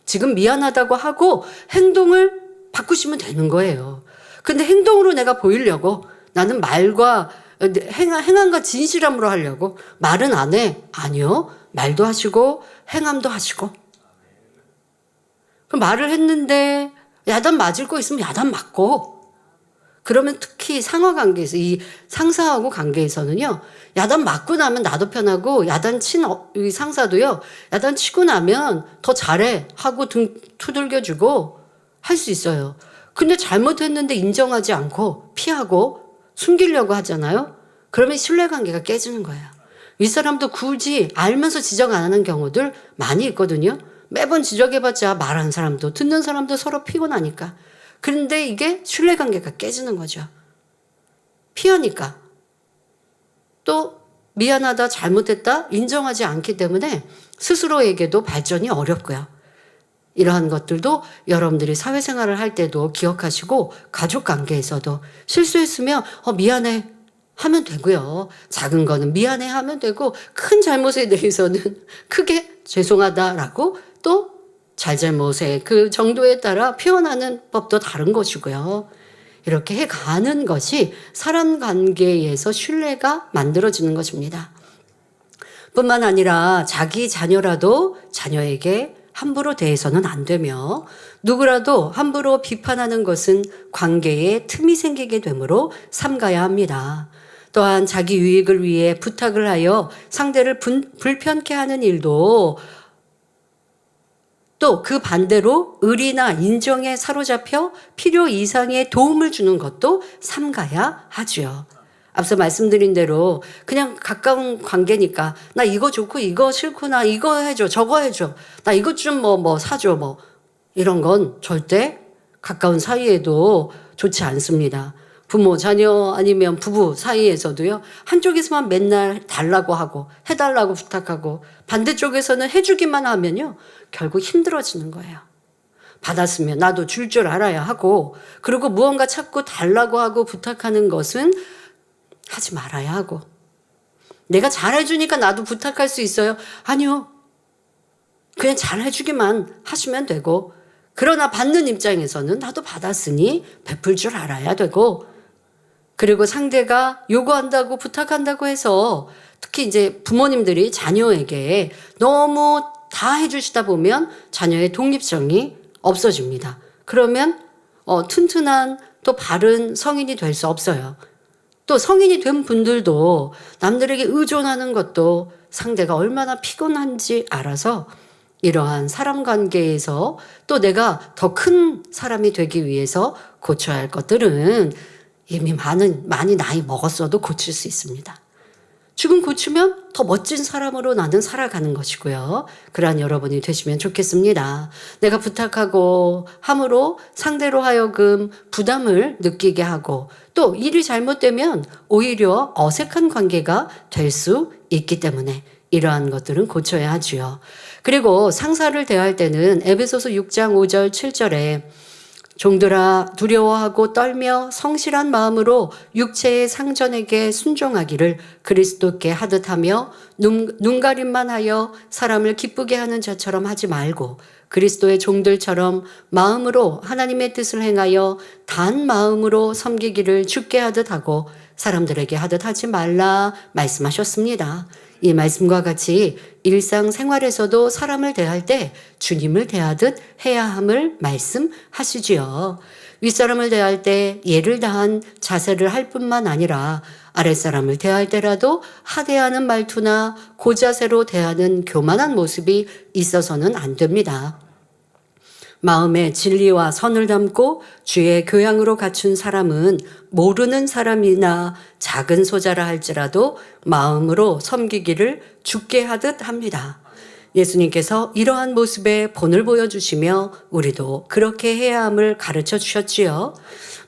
지금 미안하다고 하고 행동을 바꾸시면 되는 거예요. 근데 행동으로 내가 보이려고 나는 말과 행함과 진실함으로 하려고 말은 안 해. 아니요. 말도 하시고 행함도 하시고. 그럼 말을 했는데 야단 맞을 거 있으면 야단 맞고. 그러면 특히 상하 관계에서 이 상사하고 관계에서는요. 야단 맞고 나면 나도 편하고 야단 친 이 상사도요. 야단 치고 나면 더 잘해 하고 등 두들겨주고 할 수 있어요. 근데 잘못했는데 인정하지 않고 피하고 숨기려고 하잖아요. 그러면 신뢰관계가 깨지는 거예요. 윗사람도 굳이 알면서 지적 안 하는 경우들 많이 있거든요. 매번 지적해봤자 말하는 사람도 듣는 사람도 서로 피곤하니까. 그런데 이게 신뢰관계가 깨지는 거죠. 피하니까. 또 미안하다 잘못했다 인정하지 않기 때문에 스스로에게도 발전이 어렵고요. 이러한 것들도 여러분들이 사회생활을 할 때도 기억하시고 가족관계에서도 실수했으면 미안해 하면 되고요. 작은 거는 미안해 하면 되고 큰 잘못에 대해서는 크게 죄송하다라고 또 잘잘못의 그 정도에 따라 표현하는 법도 다른 것이고요. 이렇게 해가는 것이 사람 관계에서 신뢰가 만들어지는 것입니다. 뿐만 아니라 자기 자녀라도 자녀에게 함부로 대해서는 안 되며 누구라도 함부로 비판하는 것은 관계에 틈이 생기게 되므로 삼가야 합니다. 또한 자기 유익을 위해 부탁을 하여 상대를 불편케 하는 일도 또 그 반대로 의리나 인정에 사로잡혀 필요 이상의 도움을 주는 것도 삼가야 하지요. 앞서 말씀드린 대로 그냥 가까운 관계니까 나 이거 좋고 이거 싫고 나 이거 해줘 저거 해줘 나 이것 좀 뭐 사줘 뭐 이런 건 절대 가까운 사이에도 좋지 않습니다. 부모 자녀 아니면 부부 사이에서도요. 한쪽에서만 맨날 달라고 하고 해달라고 부탁하고 반대쪽에서는 해주기만 하면요. 결국 힘들어지는 거예요. 받았으면 나도 줄 줄 알아야 하고 그리고 무언가 찾고 달라고 하고 부탁하는 것은 하지 말아야 하고 내가 잘해주니까 나도 부탁할 수 있어요. 아니요. 그냥 잘 해주기만 하시면 되고, 그러나 받는 입장에서는 나도 받았으니 베풀 줄 알아야 되고, 그리고 상대가 요구한다고 부탁한다고 해서 특히 이제 부모님들이 자녀에게 너무 다 해주시다 보면 자녀의 독립성이 없어집니다. 그러면 튼튼한 또 바른 성인이 될 수 없어요. 또 성인이 된 분들도 남들에게 의존하는 것도 상대가 얼마나 피곤한지 알아서 이러한 사람 관계에서 또 내가 더 큰 사람이 되기 위해서 고쳐야 할 것들은 이미 많이 나이 먹었어도 고칠 수 있습니다. 지금 고치면 더 멋진 사람으로 나는 살아가는 것이고요. 그러한 여러분이 되시면 좋겠습니다. 내가 부탁하고 함으로 상대로 하여금 부담을 느끼게 하고 또 일이 잘못되면 오히려 어색한 관계가 될 수 있기 때문에 이러한 것들은 고쳐야 하지요. 그리고 상사를 대할 때는 에베소서 6장 5절 7절에 종들아 두려워하고 떨며 성실한 마음으로 육체의 상전에게 순종하기를 그리스도께 하듯 하며 눈가림만 하여 사람을 기쁘게 하는 자처럼 하지 말고 그리스도의 종들처럼 마음으로 하나님의 뜻을 행하여 단 마음으로 섬기기를 주께 하듯 하고 사람들에게 하듯 하지 말라 말씀하셨습니다. 이 말씀과 같이 일상생활에서도 사람을 대할 때 주님을 대하듯 해야 함을 말씀하시지요. 윗사람을 대할 때 예를 다한 자세를 할 뿐만 아니라 아랫사람을 대할 때라도 하대하는 말투나 고자세로 대하는 교만한 모습이 있어서는 안 됩니다. 마음에 진리와 선을 담고 주의 교양으로 갖춘 사람은 모르는 사람이나 작은 소자라 할지라도 마음으로 섬기기를 주께 하듯 합니다. 예수님께서 이러한 모습의 본을 보여주시며 우리도 그렇게 해야 함을 가르쳐 주셨지요.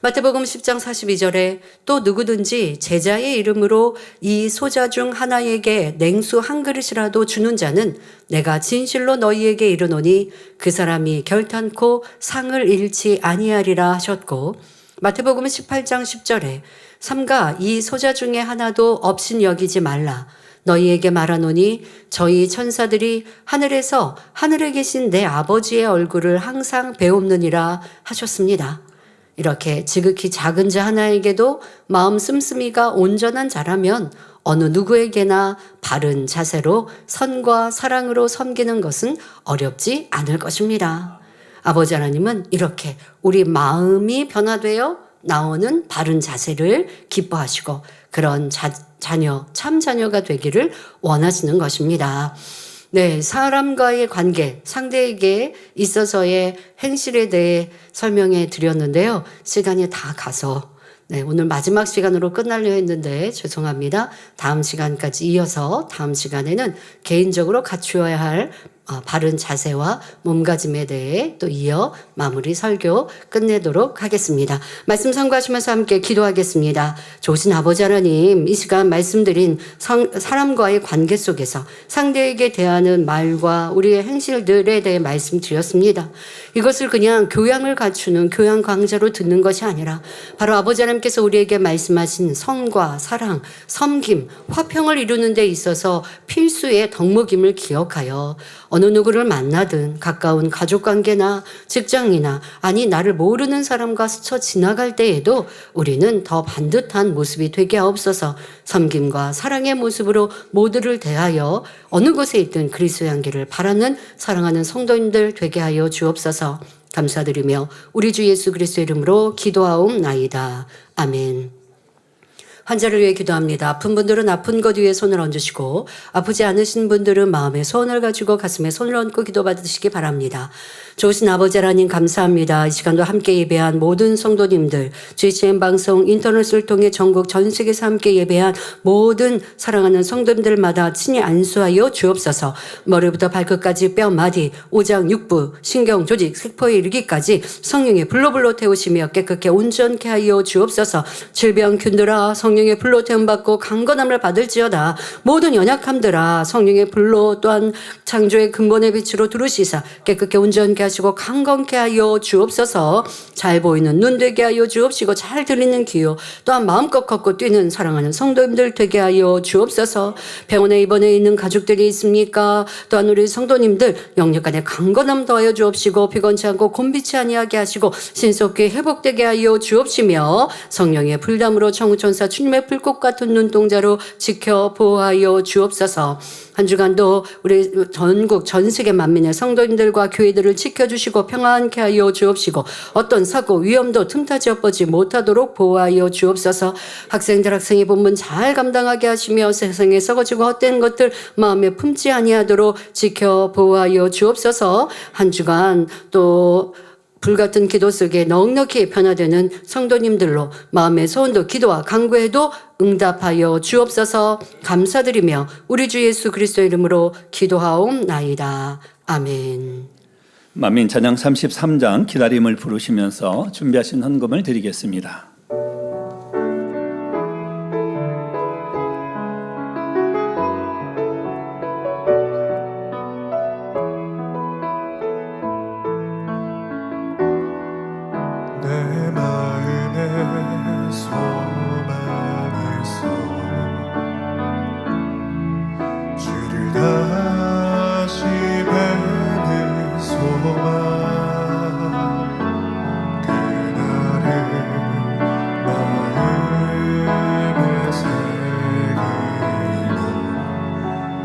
마태복음 10장 42절에 또 누구든지 제자의 이름으로 이 소자 중 하나에게 냉수 한 그릇이라도 주는 자는 내가 진실로 너희에게 이르노니 그 사람이 결탄코 상을 잃지 아니하리라 하셨고, 마태복음 18장 10절에 삼가 이 소자 중에 하나도 없인 여기지 말라. 너희에게 말하노니 저희 천사들이 하늘에서 하늘에 계신 내 아버지의 얼굴을 항상 배옵느니라 하셨습니다. 이렇게 지극히 작은 자 하나에게도 마음 씀씀이가 온전한 자라면 어느 누구에게나 바른 자세로 선과 사랑으로 섬기는 것은 어렵지 않을 것입니다. 아버지 하나님은 이렇게 우리 마음이 변화되어 나오는 바른 자세를 기뻐하시고 그런 자녀, 참 자녀가 되기를 원하시는 것입니다. 네, 사람과의 관계, 상대에게 있어서의 행실에 대해 설명해 드렸는데요. 시간이 다 가서 오늘 마지막 시간으로 끝나려 했는데 죄송합니다. 다음 시간까지 이어서 다음 시간에는 개인적으로 갖추어야 할 바른 자세와 몸가짐에 대해 또 이어 마무리 설교 끝내도록 하겠습니다. 말씀 참고하시면서 함께 기도하겠습니다. 좋으신 아버지 하나님, 이 시간 말씀드린 사람과의 관계 속에서 상대에게 대하는 말과 우리의 행실들에 대해 말씀드렸습니다. 이것을 그냥 교양을 갖추는 교양 강좌로 듣는 것이 아니라 바로 아버지 하나님께서 우리에게 말씀하신 선과 사랑, 섬김, 화평을 이루는 데 있어서 필수의 덕목임을 기억하여 어느 누구를 만나든 가까운 가족관계나 직장이나 아니 나를 모르는 사람과 스쳐 지나갈 때에도 우리는 더 반듯한 모습이 되게 하옵소서. 섬김과 사랑의 모습으로 모두를 대하여 어느 곳에 있든 그리스도의 향기를 바라는 사랑하는 성도님들 되게 하여 주옵소서. 감사드리며 우리 주 예수 그리스도의 이름으로 기도하옵나이다. 아멘. 환자를 위해 기도합니다. 아픈 분들은 아픈 것 위에 손을 얹으시고 아프지 않으신 분들은 마음에 소원을 가지고 가슴에 손을 얹고 기도받으시기 바랍니다. 좋으신 아버지 하나님 감사합니다. 이 시간도 함께 예배한 모든 성도님들, GCN 방송 인터넷을 통해 전국 전 세계에서 함께 예배한 모든 사랑하는 성도님들마다 친히 안수하여 주옵소서. 머리부터 발끝까지 뼈, 마디, 오장, 육부, 신경, 조직, 세포에 이르기까지 성령의 불로 태우시며 깨끗게 온전케 하여 주옵소서. 질병 균들아 성령 성령의 불로 태움받고 강건함을 받을지어다. 모든 연약함들아 성령의 불로 또한 창조의 근본의 빛으로 두루시사 깨끗게 온전케 하시고 강건케 하여 주옵소서. 잘 보이는 눈 되게 하여 주옵시고 잘 들리는 귀요 또한 마음껏 걷고 뛰는 사랑하는 성도님들 되게 하여 주옵소서. 병원에 입원해 있는 가족들이 있습니까? 또한 우리 성도님들 영역 간에 강건함 더하여 주옵시고 피곤치 않고 곤비치 아니하게 하시고 신속히 회복되게 하여 주옵시며 성령의 불담으로 천구천사 주님의 불꽃 같은 눈동자로 지켜 보호하여 주옵소서. 한 주간도 우리 전국 전 세계 만민의 성도님들과 교회들을 지켜주시고 평안케 하여 주옵시고 어떤 사고 위험도 틈타지 엿보지 못하도록 보호하여 주옵소서. 학생이 본문 잘 감당하게 하시며 세상에 썩어지고 헛된 것들 마음에 품지 아니하도록 지켜 보호하여 주옵소서. 한 주간 또 불같은 기도 속에 넉넉히 변화되는 성도님들로 마음의 소원도 기도와 간구에도 응답하여 주옵소서. 감사드리며 우리 주 예수 그리스도 이름으로 기도하옵나이다. 아멘. 만민 찬양 33장 기다림을 부르시면서 준비하신 헌금을 드리겠습니다. 내 마음에 소망있어 주를 다시 뵙는 소망 그날을 마음에 새기며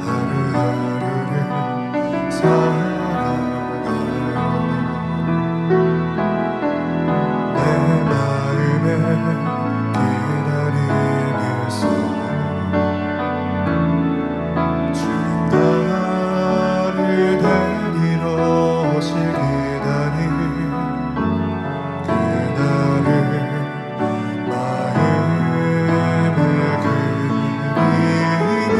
하루하루를 살아가요. 내 마음에 기다리면서 주님 나를 데리러 오실 기다림 그날을 마음에 그리며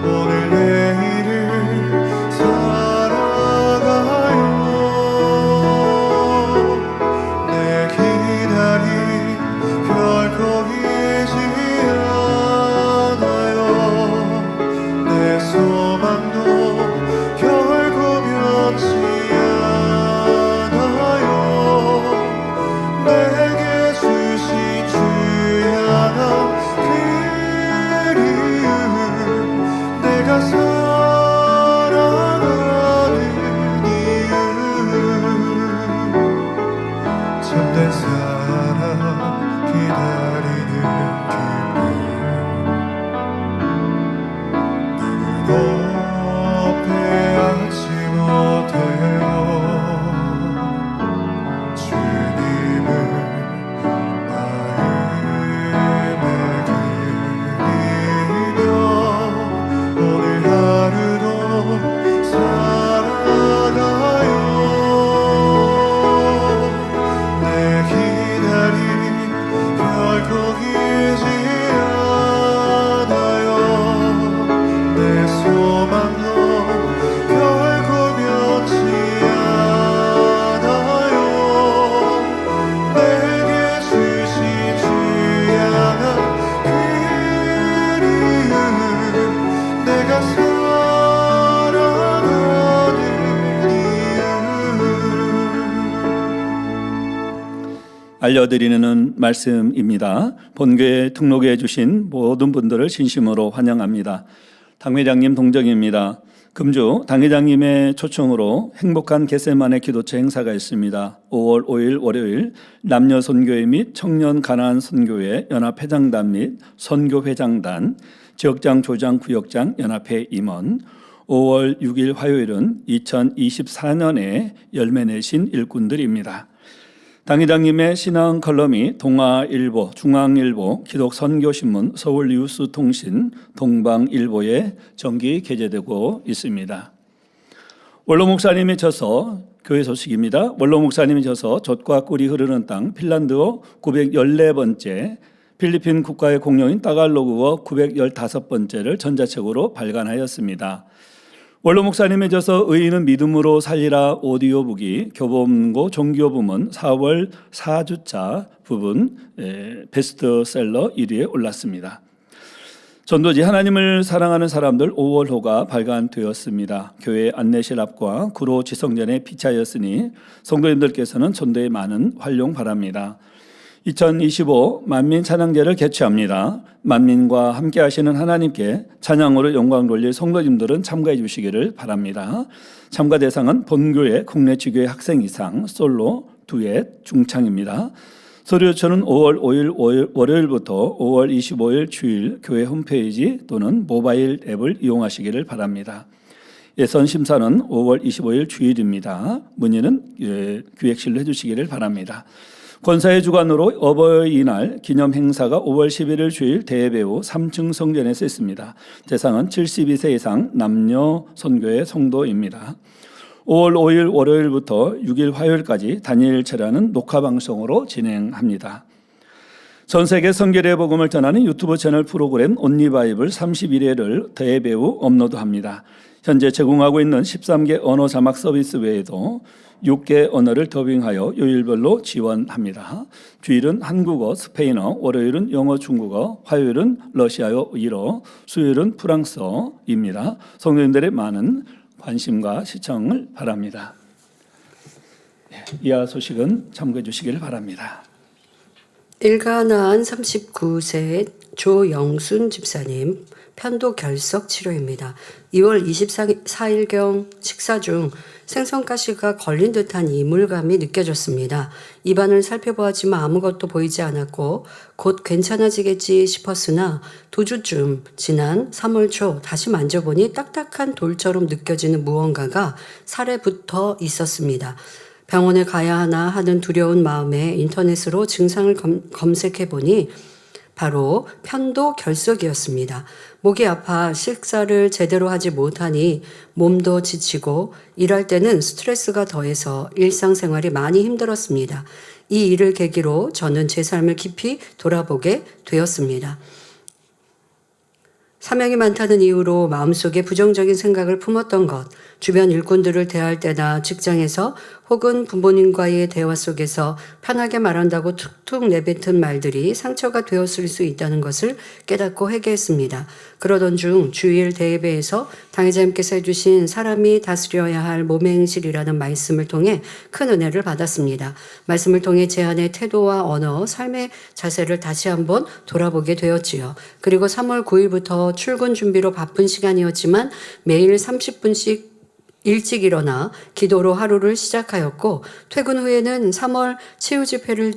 오늘 내일을 살아가요. 내 기다림 결코 잃지 않아요. 내 소망도 결코 변치 않아요. 내게 주신 주의 향한 그리움 내가 살아가는 이유 참된 사랑 기다리는 기쁨 누구도 빼앗지 못해요. 주님을 마음에 그리며 오늘 하루도 살아가요. 내 기다림 결코 길지 않아요. 내 소망도 결코 변치 않아요. 내게 주신 주의 향한 그리움 내가 살아가는 이유 알려드리는 말씀입니다. 본교에 등록해 주신 모든 분들을 진심으로 환영합니다. 당회장님 동정입니다. 금주 당회장님의 초청으로 행복한 겟세마네 기도체 행사가 있습니다. 5월 5일 월요일 남녀 선교회 및 청년 가나안 선교회 연합회장단 및 선교회장단 지역장 조장 구역장 연합회 임원 5월 6일 화요일은 2024년에 열매 내신 일꾼들입니다. 당회장님의 신앙 컬럼이 동아일보, 중앙일보, 기독선교신문, 서울뉴스통신, 동방일보에 정기 게재되고 있습니다. 원로 목사님이 져서 교회 소식입니다. 원로 목사님이 져서 젖과 꿀이 흐르는 땅 핀란드어 914번째, 필리핀 국가의 공용인 따갈로그어 915번째를 전자책으로 발간하였습니다. 원로 목사님에 져서 의인은 믿음으로 살리라 오디오북이 교보문고 종교 부문 4월 4주차 부분 베스트셀러 1위에 올랐습니다. 전도지 하나님을 사랑하는 사람들 5월호가 발간되었습니다. 교회 안내실 앞과 구로 지성전에 피차였으니 성도님들께서는 전도에 많은 활용 바랍니다. 2025 만민 찬양제를 개최합니다. 만민과 함께 하시는 하나님께 찬양으로 영광 돌릴 성도님들은 참가해 주시기를 바랍니다. 참가 대상은 본교회 국내 지교회 학생 이상, 솔로, 듀엣, 중창입니다. 서류 요청은 5월 5일 월요일부터 5월 25일 주일 교회 홈페이지 또는 모바일 앱을 이용하시기를 바랍니다. 예선 심사는 5월 25일 주일입니다. 문의는 기획실로 해주시기를 바랍니다. 권사의 주관으로 어버이날 기념 행사가 5월 11일 주일 대배우 3층 성전에서 있습니다. 대상은 72세 이상 남녀 선교회 성도입니다. 5월 5일 월요일부터 6일 화요일까지 단일체라는 녹화방송으로 진행합니다. 전 세계 성결의 복음을 전하는 유튜브 채널 프로그램 온리바이블 31회를 대배우 업로드합니다. 현재 제공하고 있는 13개 언어 자막 서비스 외에도 6개 언어를 더빙하여 요일별로 지원합니다. 주일은 한국어, 스페인어, 월요일은 영어, 중국어, 화요일은 러시아어, 일어, 수요일은 프랑스어입니다. 성도님들의 많은 관심과 시청을 바랍니다. 이하 소식은 참고해 주시기를 바랍니다. 일가나한 39세 조영순 집사님 편도 결석 치료입니다. 2월 24일경 식사 중 생선가시가 걸린 듯한 이물감이 느껴졌습니다. 입안을 살펴보았지만 아무것도 보이지 않았고 곧 괜찮아지겠지 싶었으나 2주쯤 지난 3월 초 다시 만져보니 딱딱한 돌처럼 느껴지는 무언가가 살에 붙어 있었습니다. 병원에 가야 하나 하는 두려운 마음에 인터넷으로 증상을 검색해 보니 바로 편도 결석이었습니다. 목이 아파 식사를 제대로 하지 못하니 몸도 지치고 일할 때는 스트레스가 더해서 일상생활이 많이 힘들었습니다. 이 일을 계기로 저는 제 삶을 깊이 돌아보게 되었습니다. 사명이 많다는 이유로 마음속에 부정적인 생각을 품었던 것, 주변 일꾼들을 대할 때나 직장에서 혹은 부모님과의 대화 속에서 편하게 말한다고 툭툭 내뱉은 말들이 상처가 되었을 수 있다는 것을 깨닫고 회개했습니다. 그러던 중 주일 대예배에서 당회자님께서 해주신 사람이 다스려야 할 몸의 행실이라는 말씀을 통해 큰 은혜를 받았습니다. 말씀을 통해 제 안의 태도와 언어, 삶의 자세를 다시 한번 돌아보게 되었지요. 그리고 3월 9일부터 출근 준비로 바쁜 시간이었지만 매일 30분씩 일찍 일어나 기도로 하루를 시작하였고 퇴근 후에는 3월 치유 집회를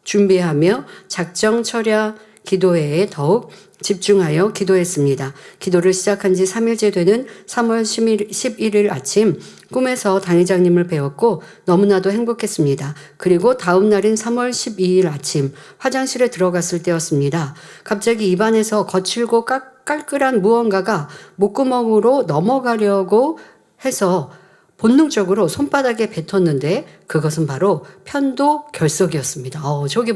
준비하며 작정 철야 기도회에 더욱 집중하여 기도했습니다. 기도를 시작한 지 3일째 되는 3월 11일 아침 꿈에서 당회장님을 배웠고 너무나도 행복했습니다. 그리고 다음 날인 3월 12일 아침 화장실에 들어갔을 때였습니다. 갑자기 입안에서 거칠고 깔끌한 무언가가 목구멍으로 넘어가려고 해서 본능적으로 손바닥에 뱉었는데 그것은 바로 편도 결석이었습니다. 저게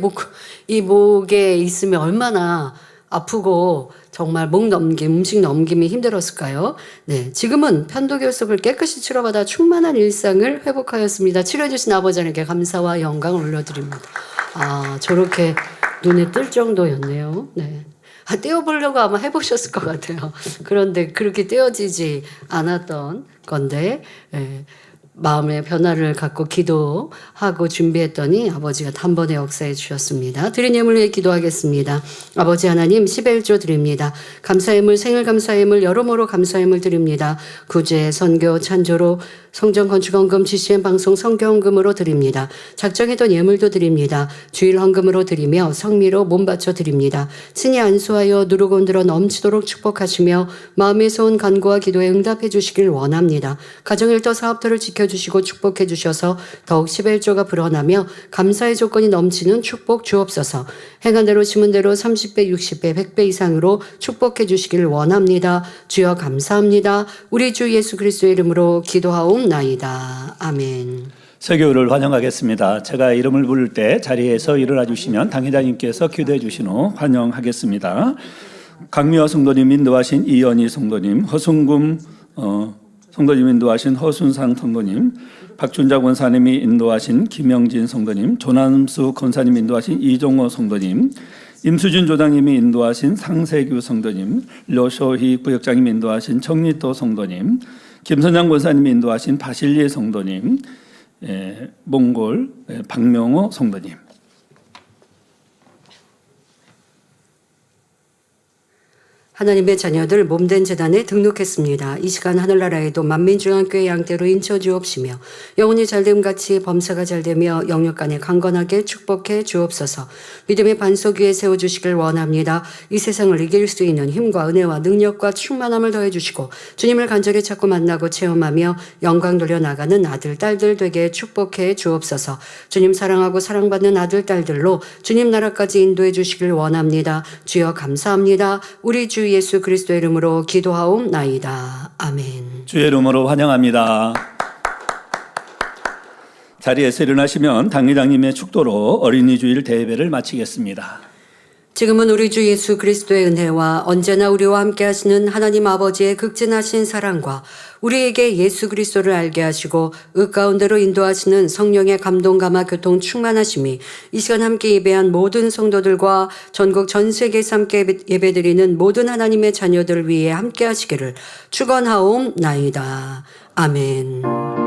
이 목에 있으면 얼마나 아프고 정말 음식 넘김이 힘들었을까요? 네, 지금은 편도 결석을 깨끗이 치료받아 충만한 일상을 회복하였습니다. 치료해주신 아버지 하나님께 감사와 영광을 올려드립니다. 저렇게 눈에 뜰 정도였네요. 네. 떼어보려고 아마 해보셨을 것 같아요. 그런데 그렇게 떼어지지 않았던 건데 마음의 변화를 갖고 기도하고 준비했더니 아버지가 단번에 역사해 주셨습니다. 드린 예물 위해 기도하겠습니다. 아버지 하나님 11조 드립니다. 감사예물, 생일 감사예물, 여러모로 감사예물 드립니다. 구제, 선교, 찬조로 성전 건축헌금, GCN 방송 성교헌금으로 드립니다. 작정했던 예물도 드립니다. 주일 헌금으로 드리며 성미로 몸 바쳐 드립니다. 친히 안수하여 누르고 흔들어 넘치도록 축복하시며 마음에 온 간구와 기도에 응답해 주시길 원합니다. 가정일터 사업터를 지켜주시고 축복해 주셔서 더욱 11조가 불어나며 감사의 조건이 넘치는 축복 주옵소서. 행한 대로 심은 대로 30배, 60배, 100배 이상으로 축복해 주시길 원합니다. 주여 감사합니다. 우리 주 예수 그리스도의 이름으로 기도하옵나이다. 아멘. 설교를 환영하겠습니다. 제가 이름을 부를 때 자리에서 일어나 주시면 당회장님께서 기도해 주신 후 환영하겠습니다. 강미화 성도님, 인도하신 이연희 성도님, 허승금 성도님 인도하신 허순상 성도님, 박준자 권사님이 인도하신 김영진 성도님, 조남수 권사님 인도하신 이종호 성도님, 임수진 조장님이 인도하신 상세규 성도님, 려쇼희 부역장님이 인도하신 정리토 성도님, 김선장 권사님이 인도하신 바실리 성도님, 몽골 박명호 성도님. 하나님의 자녀들 몸된 재단에 등록했습니다. 이 시간 하늘나라에도 만민중앙교회 양떼로 인쳐 주옵시며 영혼이 잘됨같이 범사가 잘되며 영육간에 강건하게 축복해 주옵소서. 믿음의 반석 위에 세워주시길 원합니다. 이 세상을 이길 수 있는 힘과 은혜와 능력과 충만함을 더해주시고 주님을 간절히 찾고 만나고 체험하며 영광 돌려나가는 아들 딸들 되게 축복해 주옵소서. 주님 사랑하고 사랑받는 아들 딸들로 주님 나라까지 인도해 주시길 원합니다. 주여 감사합니다. 우리 주 예수 그리스도의 이름으로 기도하옵나이다. 아멘. 주의 이름으로 환영합니다. 자리에서 일어나시면 당회장님의 축도로 어린이 주일 대회를 마치겠습니다. 지금은 우리 주 예수 그리스도의 은혜와 언제나 우리와 함께 하시는 하나님 아버지의 극진하신 사랑과 우리에게 예수 그리스도를 알게 하시고 의 가운데로 인도하시는 성령의 감동 감화 교통 충만하심이 이 시간 함께 예배한 모든 성도들과 전국 전 세계에서 함께 예배드리는 모든 하나님의 자녀들 위해 함께 하시기를 축원하옵나이다. 아멘.